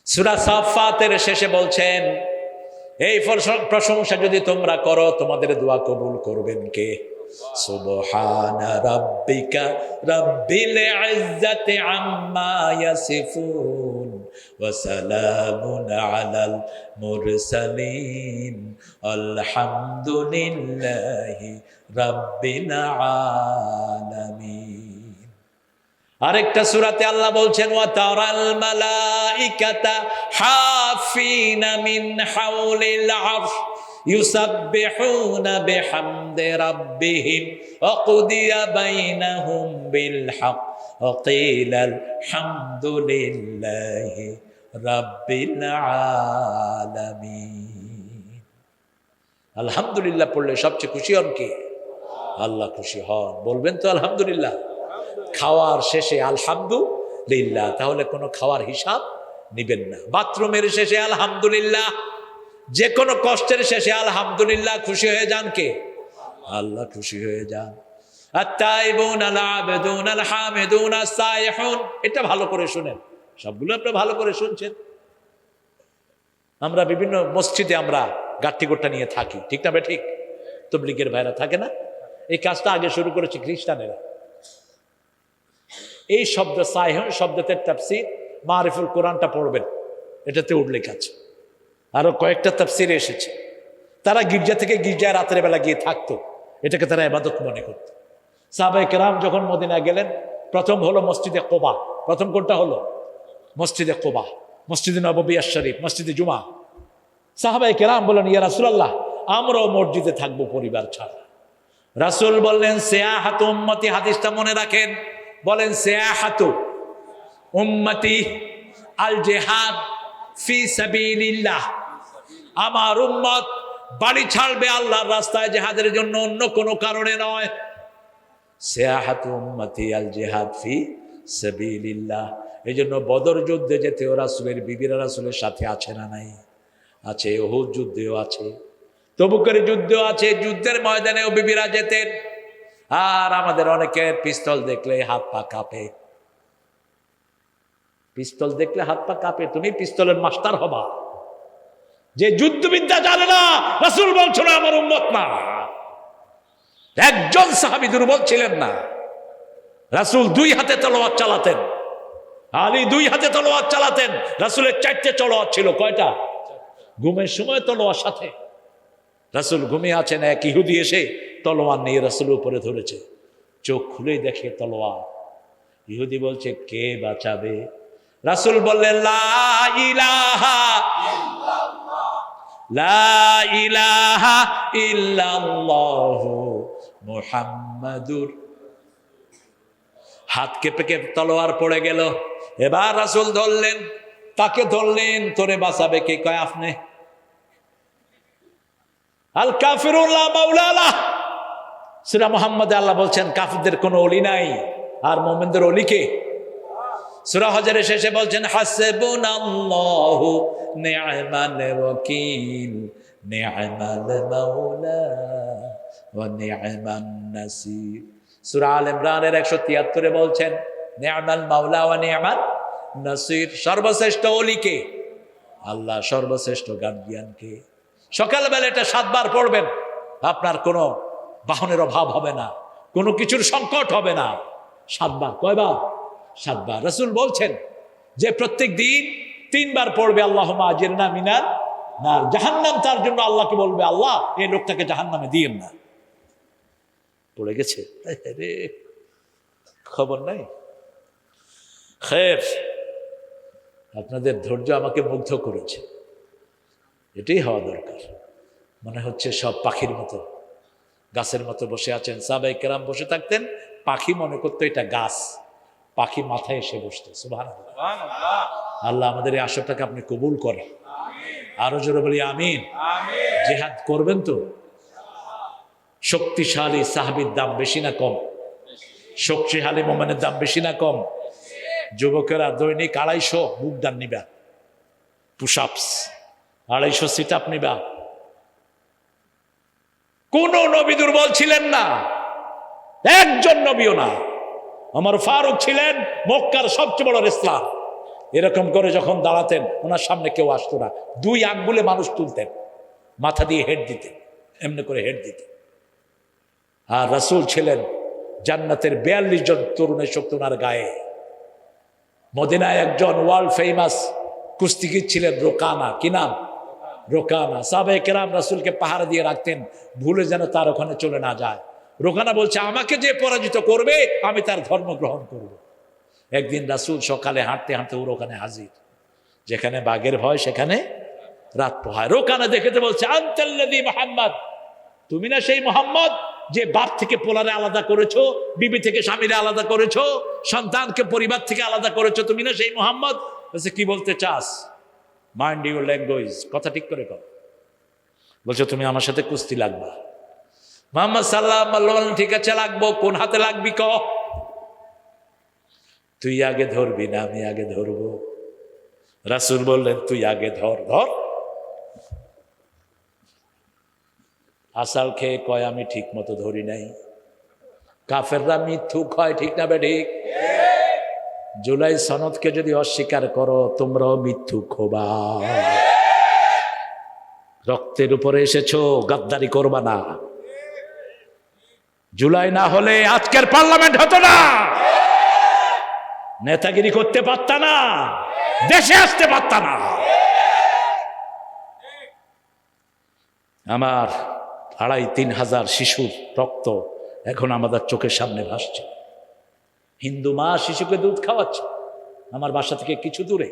সূরা সাফফাতের শেষে বলছেন, এই প্রশংসা যদি তোমরা করো তোমাদের দোয়া কবুল করবেন কে? সুবহানা রাব্বিকা রাব্বিল ইজ্জাতি আম্মা ইয়াসিফুন ওয়া সালামুন আলাল মুরসালিন আলহামদুলিল্লাহি রাব্বিল আলামিন। আরেকটা সূরাতে আল্লাহ বলছেন, ওয়া তারাল মালাইকাতা হাফিনা মিন হাওলিল আরশ ইউসাব্বিহুনা বিহামদি রাব্বিহিম ওয়া কুদিয়া বাইনাহুম বিল হক ওয়া কিলা আলহামদুলিল্লাহি রাব্বিল আলামিন। আলহামদুলিল্লাহ পড়লে সবচেয়ে খুশি হন কে? আল্লাহ খুশি হন। বলবেন তো আলহামদুলিল্লাহ? খাওয়ার শেষে আলহামদুলিল্লাহ, তাহলে কোনো খাওয়ার হিসাব নিবেন না। বাথরুমের শেষে আলহামদুলিল্লাহ, যে কোনো কষ্টের শেষে আলহামদুলিল্লাহ, খুশি হয়ে যান কে? আল্লাহ খুশি হয়ে যান। আত-তাইবুন আল-আবিদুন আল-হামিদুন আস-সাইহুন, এটা ভালো করে শুনেন, সবগুলো আপনি ভালো করে শুনছেন। আমরা বিভিন্ন মসজিদে আমরা গাট্টি গোট্টা নিয়ে থাকি, ঠিক না বে ঠিক? তবলিগের ভাইরা থাকে না? এই কাজটা আগে শুরু করেছে খ্রিস্টানেরা। এই শব্দ সাইহুন শব্দতে তাফসীর মারিফুল কোরআনটা পড়বেন, এটাতে উল্লেখ আছে। আরো কয়েকটা তাফসীরে এসেছে। তারা গির্জা থেকে গির্জায় রাতের বেলা গিয়ে থাকতো, এটাকে তারা ইবাদত মনে করত। সাহাবায়ে কেরাম যখন মদিনা গেলেন, প্রথম হলো মসজিদে কোবা। প্রথম কোনটা হলো? মসজিদে কোবা, মসজিদে নববী শরীফ, মসজিদে জুমা। সাহাবায়ে কেরাম বললেন, ইয়া রাসূলুল্লাহ, আমরাও মসজিদে থাকবো পরিবার ছাড়া। রাসূল বললেন, সিয়াহাতু উম্মতি, হাদিসটা মনে রাখেন, বলেন সিয়াহাতু উম্মতি আল জিহাদ ফি সাবিলিল্লাহ, আমার উম্মত বাড়ি ছাড়বে আল্লাহর রাস্তায় জিহাদের জন্য, অন্য কোনো কারণে নয়। সিয়াহাতু উম্মতি আল জিহাদ ফি সাবিলিল্লাহ। এই জন্য বদর যুদ্ধে যেতেও রাসূলের বিবিরা রাসূলের সাথে আছে না নাই? আছে। উহুদ যুদ্ধেও আছে, তবুকের যুদ্ধেও আছে। যুদ্ধের ময়দানেও বিবিরা যেতেন। আর আমাদের অনেকের পিস্তল দেখলে হাত পা কাঁপে। পিস্তল দেখলে হাত পা কাঁপে। তুমি পিস্তলের মাস্টার হবা, যে যুদ্ধবিদ্যা জানে না। রাসূল বলছিল আমার উম্মত না। একজন সাহাবী দুর্বল ছিলেন না। রাসূল দুই হাতে তলোয়ার চালাতেন, আলী দুই হাতে তলোয়ার চালাতেন। রাসূলের 4টে তলোয়ার ছিল। কয়টা? ঘুমের সময় তলোয়ার সাথে। রাসূল ঘুমিয়ে আছেন, এক ইহুদি এসে তলোয়ার নিয়ে রাসূলের উপরে ধরেছে। চোখ খুলেই দেখে তলোয়ার। ইহুদি বলছে, কে বাঁচাবে? রাসূল বললেন, লা ইলাহা ইল্লাল্লাহ, লা ইলাহা ইল্লাল্লাহু মুহাম্মাদুর। হাত কেঁপে কেঁপে তলোয়ার পড়ে গেল। এবার রাসূল ধরলেন, তাকে ধরলেন, তোরে বাঁচাবে কে? কয় আপনি। আল কাফিরুন লা মাওলা লাহ। সূরা মুহাম্মদে আল্লাহ বলছেন কাফিরদের কোনো ওলি নাই, আর মুমিনদের ওলি কে? সূরা হজরের শেষে বলছেন, হাসবুনাল্লাহু নি'মাল ওয়াকিল নি'মাল মাওলা ওয়া নি'মান নাসির। সূরা আল ইমরানের 173 বলছেন, নি'মাল মাওলা ওয়া নি'মান নাসির। সর্বশ্রেষ্ঠ ওলি কে? আল্লাহ। সর্বশ্রেষ্ঠ গার্ডিয়ান কে? সকালবেলা এটা 7 বার পড়বেন, আপনার কোনো বাহনের অভাব হবে না, কোনো কিছুর সংকট হবে না। 7 বার। কয়বার? 7 বার। রাসূল বলছেন যে প্রত্যেক দিন 3 বার পড়বে আল্লাহুম্মা আজিরনা মিনান নার। জাহান্নাম তার জন্য আল্লাহকে বলবে, আল্লাহ এই লোকটাকে জাহান্নামে দিয়েন না। পড়ে গেছে, খবর নাই। খের, আপনাদের ধৈর্য আমাকে মুগ্ধ করেছে। এটাই হওয়া দরকার। মনে হচ্ছে সব পাখির মতো, গাছের মতো বসে আছেন। সাহাবায়ে কেরাম বসে থাকতেন, পাখি মনে করতো এটা গাছ, পাখি মাথায় এসে বসতো। সুবহানাল্লাহ। আল্লাহ আমাদের এই আশাটাকে আপনি কবুল করেন। আরো জোরে বলি আমিন। জিহাদ করবেন তো? শক্তিশালী সাহাবীর দাম বেশি না কম? শক্তিশালী মোমেনের দাম বেশি না কম? যুবকেরা দৈনিক 250 বুক দান নিবা, পুশ আপস 250 সিট আপ নিবা। কোন নবী দুর্বল ছিলেন না, একজন নবীও না। আমার ফারুক ছিলেন মক্কার সবচেয়ে বড় রেসলার। এরকম করে যখন দাঁড়াতেন ওনার সামনে কেউ আসতো না, 2 আঙ্গুলে মানুষ তুলতেন, মাথা দিয়ে হেড দিতেন, এমনি করে হেড দিতেন। আর রাসূল ছিলেন জান্নাতের 42 জন তরুণের শক্তি ওনার গায়ে। মদিনায় একজন ওয়ার্ল্ড ফেমাস কুস্তিগির ছিলেন, রোকানা। কি নাম? রোকানা। সাহাবায়ে কেরাম রাসূলকে পাহারা দিয়ে রাখতেন, ভুলে যেন তার ওখানে চলে না যায়। রোকানা বলছে, আমাকে যে পরাজিত করবে আমি তার ধর্ম গ্রহণ করব। একদিন রাসূল সকালে হাঁটতে হাঁটতে ওর ওখানে হাজির। যেখানে বাঘের ভয় সেখানে রাত পোহায়। রোকানা দেখেতে বলছে, আনতাল্লাযী মুহাম্মদ, তুমি না সেই মুহাম্মদ যে বাপ থেকে পোলারে আলাদা করেছো, বিবি থেকে স্বামীরে আলাদা করেছো, সন্তানকে পরিবার থেকে আলাদা করেছো, তুমি না সেই মুহাম্মদ? বলছে, কি বলতে চাস? মাইন্ড ইউর ল্যাঙ্গুয়েজ, কথা ঠিক করে কর। বলছো তুমি আমার সাথে কুস্তি লাগবা। মুহাম্মদ সাল্লাল্লাহু আলাইহি ওয়াসাল্লাম, ঠিক আছে লাগবো, কোন হাতে লাগবি ক? তুই আগে ধরবি না আমি আগে ধরবো? রাসূল বললেন, তুই আগে ধর। ধর। আসাল খেয়ে কয়, আমি ঠিক মতো ধরি নাই। কাফেররা মিথ্যুক হয়, ঠিক না বেঠিক? জুলাই সনদকে যদি অস্বীকার করো তোমরাও মিথ্যুক হবা। রক্তের উপরে এসেছো, গাদ্দারি করবা না। জুলাই না হলে আজকের পার্লামেন্ট হতো না, নেতাগিরি করতে পারতা না, দেশে আসতে পারতা না। আমার 2,5-3 হাজার শিশুর রক্ত এখন আমাদের চোখের সামনে ভাসছে। হিন্দু মা শিশুকে দুধ খাওয়াচ্ছে আমার বাসা থেকে কিছু দূরে।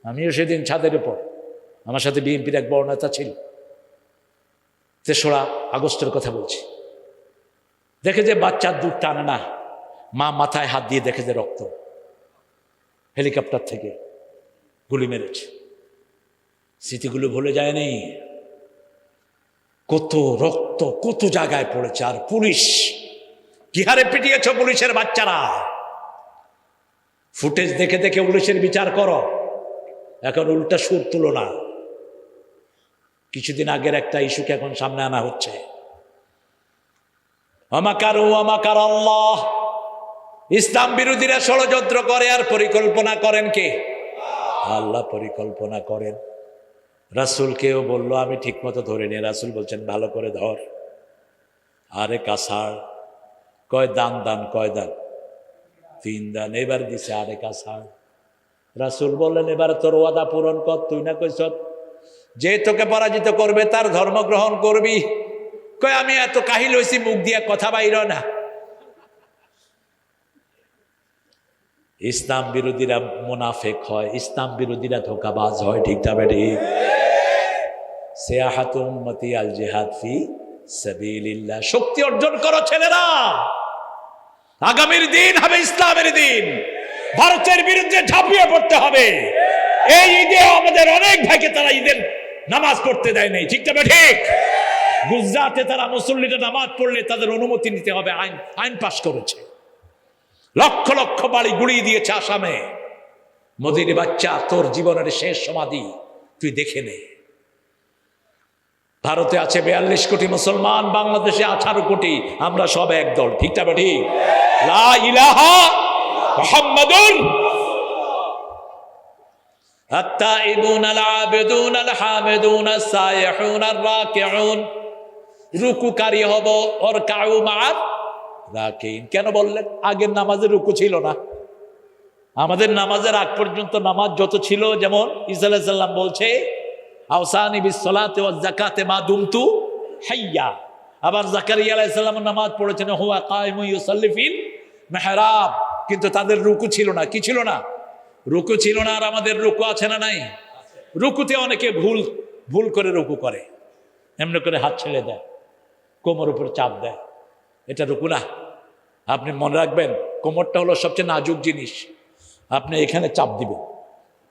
আমিও সেদিন ছাদের উপর, আমার সাথে বিএনপির এক বড় নেতা ছিল। 3রা আগস্টের কথা বলছি। দেখে যে বাচ্চার দুধ টানে না, মা মাথায় হাত দিয়ে দেখে যে রক্ত, হেলিকপ্টার থেকে গুলি মেরেছে। স্মৃতিগুলো ভুলে যায়নি। কত রক্ত কত জায়গায় পড়েছে। আর পুলিশ কি হারে পিটিয়েছ পুলিশের বাচ্চারা। ফুটেজ দেখে দেখে পুলিশের বিচার করো, এখন উল্টা সুর তুলো না। কিছুদিন আগের একটা ইস্যুকে এখন সামনে আনা হচ্ছে। আমাকারু আমাকার আল্লাহ। ইসলাম বিরোধীরা ষড়যন্ত্র করে আর পরিকল্পনা করেন কে? আল্লাহ পরিকল্পনা করেন। রাসূলকেও বললো আমি ঠিক মতো ধরে নিয়ে। রাসূল বলছেন ভালো করে ধর। আরে কাসার কয় দান দান, কয় দান? 3 দান। এবার দিছে আরে কাসার। রাসূল বললেন এবার তোর ওয়াদা পূরণ কর। তুই না কইছ যে তোকে পরাজিত করবে তার ধর্ম গ্রহণ করবি। কয় আমি এত কাহিল হইছি, মুখ দিয়া কথা বাইর না। ইসলাম বিরোধীরা মুনাফিক হয়, ইসলাম বিরোধীরা ধোঁকাবাজ হয়, ঠিক না বেঠি? সিয়াহাতু উম্মতি আল জিহাদ ফি সাবিলিল্লাহ। শক্তি অর্জন করো ছেলেরা, আগামীর দিন হবে ইসলামের দিন। ভারতের বিরুদ্ধে ঝাঁপিয়ে পড়তে হবে। এই ঈদে আমাদের অনেক ভাইকে তারা ঈদের নামাজ পড়তে দেয় নাই, ঠিক না ঠিক? গুজরাটে তারা মুসল্লিরা নামাজ পড়লে তাদের অনুমতি নিতে হবে, আইন পাশ করেছে। লক্ষ লক্ষ বাড়ি গুড়িয়ে দিয়েছে আসামে। মোদির বাচ্চা, তোর জীবনের শেষ সমাধি তুই দেখে নে। ভারতে আছে 42 কোটি মুসলমান, বাংলাদেশে 18 কোটি। আমরা সব এক দল, ঠিক না ঠিক? লা ইলাহা মুহাম্মাদুর আত-তাইবুন আল-আবিদুন আল-হামিদুন আস-সাইহুন আর-রাকিউন। রুকুকারী হব, ওর কাউ মা'আর রাকিন। কেন বললেন? আগের নামাজে রুকু ছিল না। আমাদের নামাজের আগ পর্যন্ত নামাজ যত ছিল, যেমন ঈসা আলাইহিস সালাম বলছে আওসানি বিস-সালাতি ওয়াজ-যাকাতি মা দুমতু হাইয়া। আবার জাকারিয়া আলাইহিস সালাম নামাজ পড়েছেন হুয়া কায়িমুন ইউসাল্লি ফিল মিহরাব। কিন্তু তাদের রুকু ছিল না। কি ছিল না? রুকু ছিল না। আর আমাদের রুকু আছে না নাই? রুকুতে অনেকে ভুল করে রুকু করে, এমনি করে হাত ছেড়ে দেয়, কোমর উপরে চাপ দেয়, এটা রুকু না। আপনি মনে রাখবেন, কোমরটা হলো সবচেয়ে নাজুক জিনিস। আপনি এখানে চাপ দিবেন,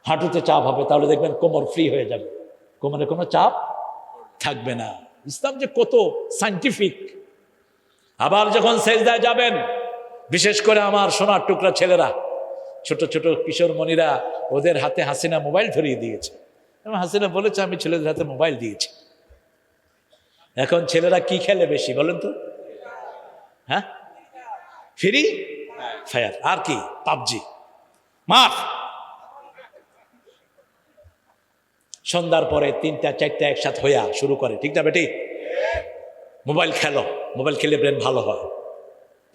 হাঁটুতে চাপ হবে, তাহলে দেখবেন কোমর ফ্রি হয়ে যাবে, কোমরে কোনো চাপ থাকবে না। ইসলাম যে কত সায়েন্টিফিক। আবার যখন সেজদায় যাবেন, বিশেষ করে আমার সোনার টুকরা ছেলেরা, ছোট ছোট কিশোর মণিরা, ওদের হাতে হাসিনা মোবাইল ধরিয়ে দিয়েছে এবং হাসিনা বলেছে আমি ছেলেদের হাতে মোবাইল দিয়েছি। এখন ছেলেরা কি খেলে বেশি বলেন তো? হ্যাঁ, ফ্রি ফায়ার, আর কি পাবজি, মার। সন্ধ্যার পরে 3টা 4টা একসাথে হইয়া শুরু করে, ঠিক না বেটি? মোবাইল খেলো, মোবাইল খেলে ব্রেন ভালো হয়,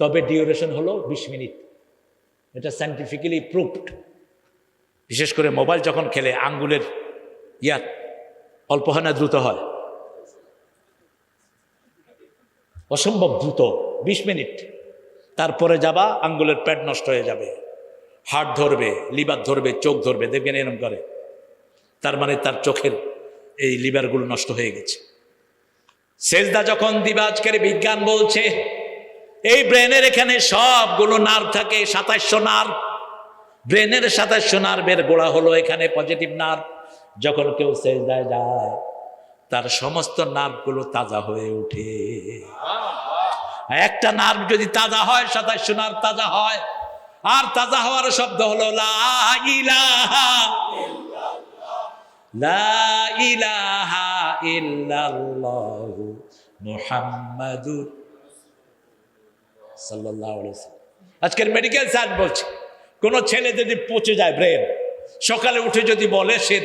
তবে ডিউরেশন হলো 20 মিনিট। এটা সায়েন্টিফিক্যালি প্রুভড। বিশেষ করে মোবাইল যখন খেলে আঙ্গুলের অল্প হয় না, দ্রুত হয়, অসম্ভব দ্রুত, 20 মিনিট। তারপরে যাবা, আঙ্গুলের প্যাড নষ্ট হয়ে যাবে, হার্ট ধরবে, লিভার ধরবে, চোখ ধরবে, দেখবেন এরকম করে। তার মানে তার চোখের এই লিভারগুলো নষ্ট হয়ে গেছে। সেজদা যখন দিবা, আজকের বিজ্ঞান বলছে এই ব্রেনের এখানে সবগুলো নার্ভ থাকে, 2700 নার্ভ। ব্রেনের 2700 নার্ভের গোড়া হলো এখানে পজিটিভ নার্ভ। যখন কেউ সেজদায় যায়, তার সমস্ত নার্ভগুলো তাজা হয়ে ওঠে। একটা নার্ভ যদি তাজা হয়, 2700 নার্ভ তাজা হয়। আর তাজা হওয়ার শব্দ হলো লা ইলাহা লা ইলাহা ইল্লাল্লাহু মুহাম্মাদুর সাল্লাল্লাহু আলাইহি ওয়াসাল্লাম। আজকের মেডিকেল সায়েন্স বলছে, কোন ছেলে যদি পচে যায় ব্রেন, সকালে উঠে যদি বলে সে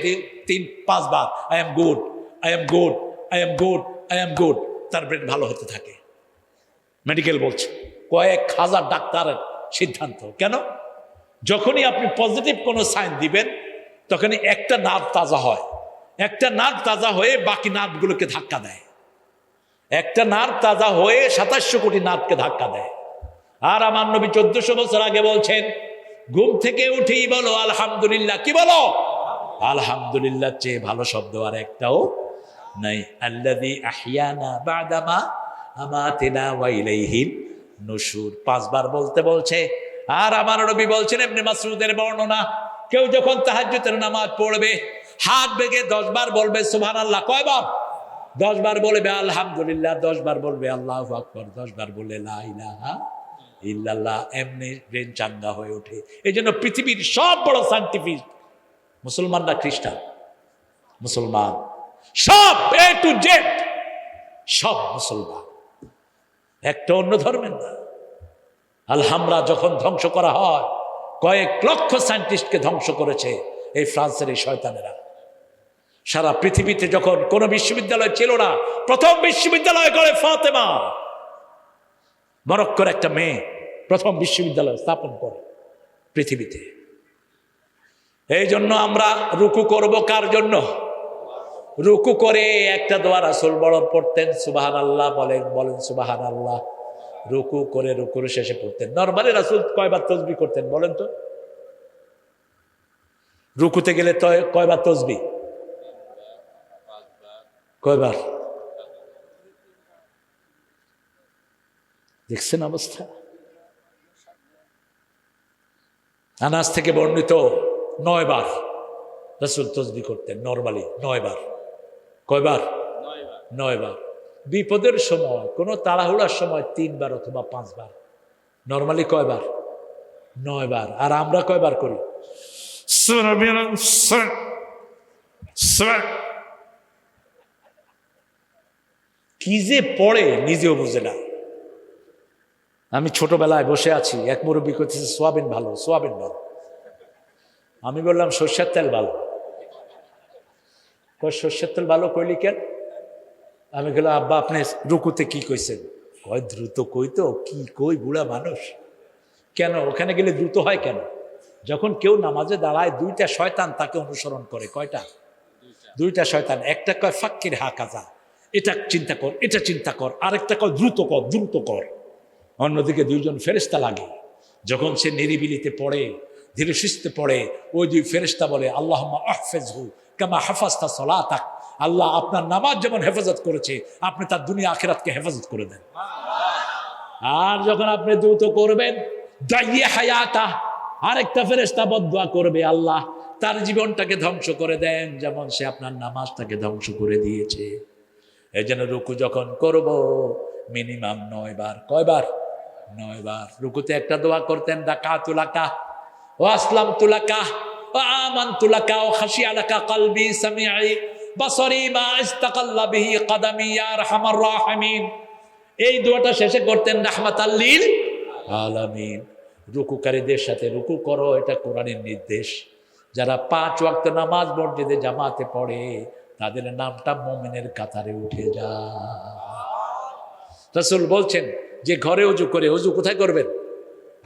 3-5 বার I am good, I am good, I am good, I am good, তার ব্রেন ভালো হতে থাকে। মেডিকেল বলছে, কয়েক হাজার ডাক্তারের সিদ্ধান্ত। কেন? যখনই আপনি পজিটিভ কোনো সাইন দিবেন, তখনই একটা নার্ভ তাজা হয়। একটা নার্ভ তাজা হয়ে বাকি নার্ভগুলোকে ধাক্কা দেয়। একটা নার্ভ তাজা হয়ে 2700 কোটি নার্ভকে ধাক্কা দেয়। আর আমার নবী 1400 বছর আগে বলছেন, ঘুম থেকে উঠেই বলো আলহামদুলিল্লাহ। কি বলো? আলহামদুলিল্লাহ চেয়ে ভালো শব্দ আর একটাও নাই। আল্লাযী আহইয়ানা বা'দামা আমাতিনা ওয়া ইলাইহিন নুশুর। 5 বার বলতে বলছে। আর আমার নবী বলছেন, ইবনে মাসউদের বর্ণনা, কেউ যখন তাহাজ্জুদের নামাজ পড়বে, হাত বেগে 10 বার বলবে সুবহানাল্লাহ। কয়বার? 10 বার বলবে আলহামদুলিল্লাহ, 10 বার বলবে আল্লাহু আকবার, 10 বার বললে লা ইলাহা ইল্লাল্লাহ। এমনি ব্রেন চাঙ্গা হয়ে ওঠে। এই জন্য পৃথিবীর সব বড় সায়েন্টিফিক মুসলমান না খ্রিস্টান? মুসলমান। সব এ টু জেড সব মুসলমান, একটা অন্য ধর্মের না। আলহামরা যখন ধ্বংস করা হয়, কয়েক লক্ষ সায়েন্টিস্টকে ধ্বংস করেছে এই ফ্রান্সের এই শয়তানেরা। সারা পৃথিবীতে যখন কোনো বিশ্ববিদ্যালয় ছিল না, প্রথম বিশ্ববিদ্যালয় করে ফাতেমা, মরক্কোর একটা মেয়ে, প্রথম বিশ্ববিদ্যালয় স্থাপন করে পৃথিবীতে। এই জন্য আমরা রুকু করব কার জন্য? রুকু করে একটা দোয়া রাসূল বড় পড়তেন, সুবহানাল্লাহ। বলেন সুবহানাল্লাহ। রুকু করে রুকুর শেষে পড়তেন। নরমালি রাসূল কয়বার তাসবিহ করতেন বলেন তো? রুকুতে গেলে তো কয়বার তাসবিহ? কয়বার? দেখছেন অবস্থা? আনাস থেকে বর্ণিত 9 বার রাসূল তাসবিহ করতেন নরমালি। 9 বার। কয়বার? 9 বার। বিপদের সময়, কোনো তাড়াহুড়ার সময় 3 বার অথবা 5 বার। নরমালি কয়বার? 9 বার। আর আমরা কয়বার করি? কি যে পড়ে নিজেও বুঝে না। আমি ছোটবেলায় বসে আছি, এক মুরব্বী করতেছে সোয়াবিন ভালো, সোয়াবিন ভালো। আমি বললাম সরষের তেল ভালো। সরষের তেল ভালো কইলি কেন? আমি গেলাম, আব্বা আপনি রুকুতে কি কইছেন? কয় দ্রুত কইতো। কি কই, বুড়া মানুষ। কেন ওখানে গেলে দ্রুত হয় কেন? যখন কেউ নামাজে দাঁড়ায়, 2টা শয়তান তাকে অনুসরণ করে। কয়টা? 2টা শয়তান। একটা কয় ফাক্কির হা কাজা, এটা চিন্তা কর, এটা চিন্তা কর। আরেকটা কয় দ্রুত কর, দ্রুত কর। অন্যদিকে 2জন ফেরেশতা লাগে। যখন সে নিরিবিলিতে পড়ে, ধীরে সুস্থে পড়ে, ওই 2 ফেরেশতা বলে আল্লাহুম্মা আহফিজহু কামা হাফাজতা সলাতাক, আল্লাহ আপনার নামাজ যেমন হেফাজত করেছে আপনি তার দুনিয়া আখিরাতকে হেফাজত করে দেন। আর যখন আপনি দ্রুত করবেন দাইয়ে হায়াতা, আরেকটা ফেরেশতা বদদুয়া করবে, আল্লাহ তার জীবনটাকে ধ্বংস করে দেন যেমন সে আপনার নামাজটাকে ধ্বংস করে দিয়েছে। এই জন্য রুকু যখন করব মিনিমাম 9 বার। কয়বার? 9 বার। রুকুতে একটা দোয়া করতেন, রাকাতুল লাকা ওয়া আসলামতু লাকা ওয়া আমানতু লাকা ওয়া খাশিয়া লাকা কলবি সামিঈ বাসারি মা ইস্তাকাল্লা বিহি কদমি ইয়া আরহামার রাহিমিন। এই দোয়াটা শেষে করতেন রাহমাতাল লিল আলামিন। রুকুকারীদের সাথে রুকু করো, এটা কোরআনের নির্দেশ। যারা 5 ওয়াক্ত নামাজ মসজিদে জামাতে পড়ে তাদের নামটা মুমিনের কাতারে উঠে যায়। রাসূল বলছেন যে ঘরে ওযু করে, ওযু কোথায় করবেন?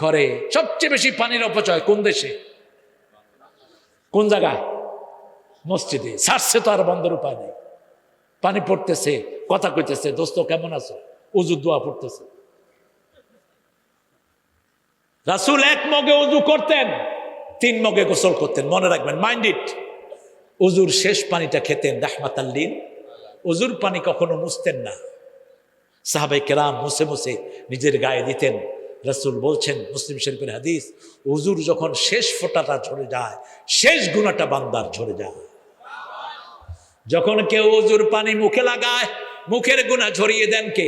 ঘরে। সবচেয়ে বেশি পানির অপচয় কোন দেশে, কোন জায়গায়? মসজিদে। ছাড়ছে তো আর বন্ধের উপায় নেই। পানি পড়তেছে, কথা কইতেছে, দোস্ত কেমন আছো, ওযুর দোয়া পড়তেছে। রাসূল 1 মগে ওযু করতেন, 3 মগে গোসল করতেন। মনে রাখবেন, মাইন্ড ইট। ওযুর শেষ পানিটা খেতেন রাহমাতাল লিল। ওযুর পানি কখনো মুছতেন না। সাহাবায়ে কেরাম মুছে মুছে নিজের গায়ে দিতেন। রাসূল বলছেন, মুসলিম শরীফের হাদিস, ওযুর যখন শেষ ফোঁটাটা ঝরে যায়, শেষ গুনাহটা বান্দার ঝরে যায়। যখন কেউ ওযুর পানি মুখে লাগায়, মুখের গুনাহ ঝরিয়ে দেন কে?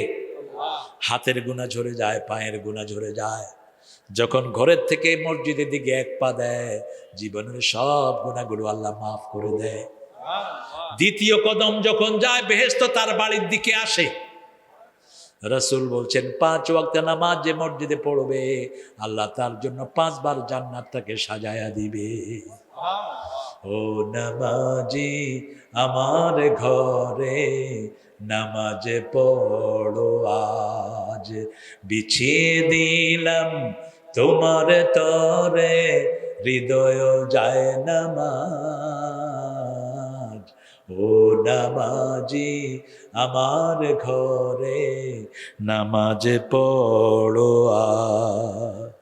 হাতের গুনাহ ঝরে যায়, পায়ের গুনাহ ঝরে যায়। যখন ঘরের থেকে মসজিদের দিকে 1 পা দেয়, জীবনের সব গুনাহগুলো আল্লাহ মাফ করে দেয়। দ্বিতীয় কদম যখন যায়, বেহেশত তার বাড়ির দিকে আসে। রাসূল বলছেন 5 ওয়াক্ত নামাজ যে মসজিদে পড়বে, আল্লাহ তার জন্য 5 বার জান্নাতটাকে সাজায়া দিবে। ও নামাজি আমার ঘরে নামাজ পড়ো আজ, বিছিয়ে দিলাম তোমার তরে হৃদয় যায় নামাজ। ও নামাজি আমার ঘরে নামাজ পড়ো আজ।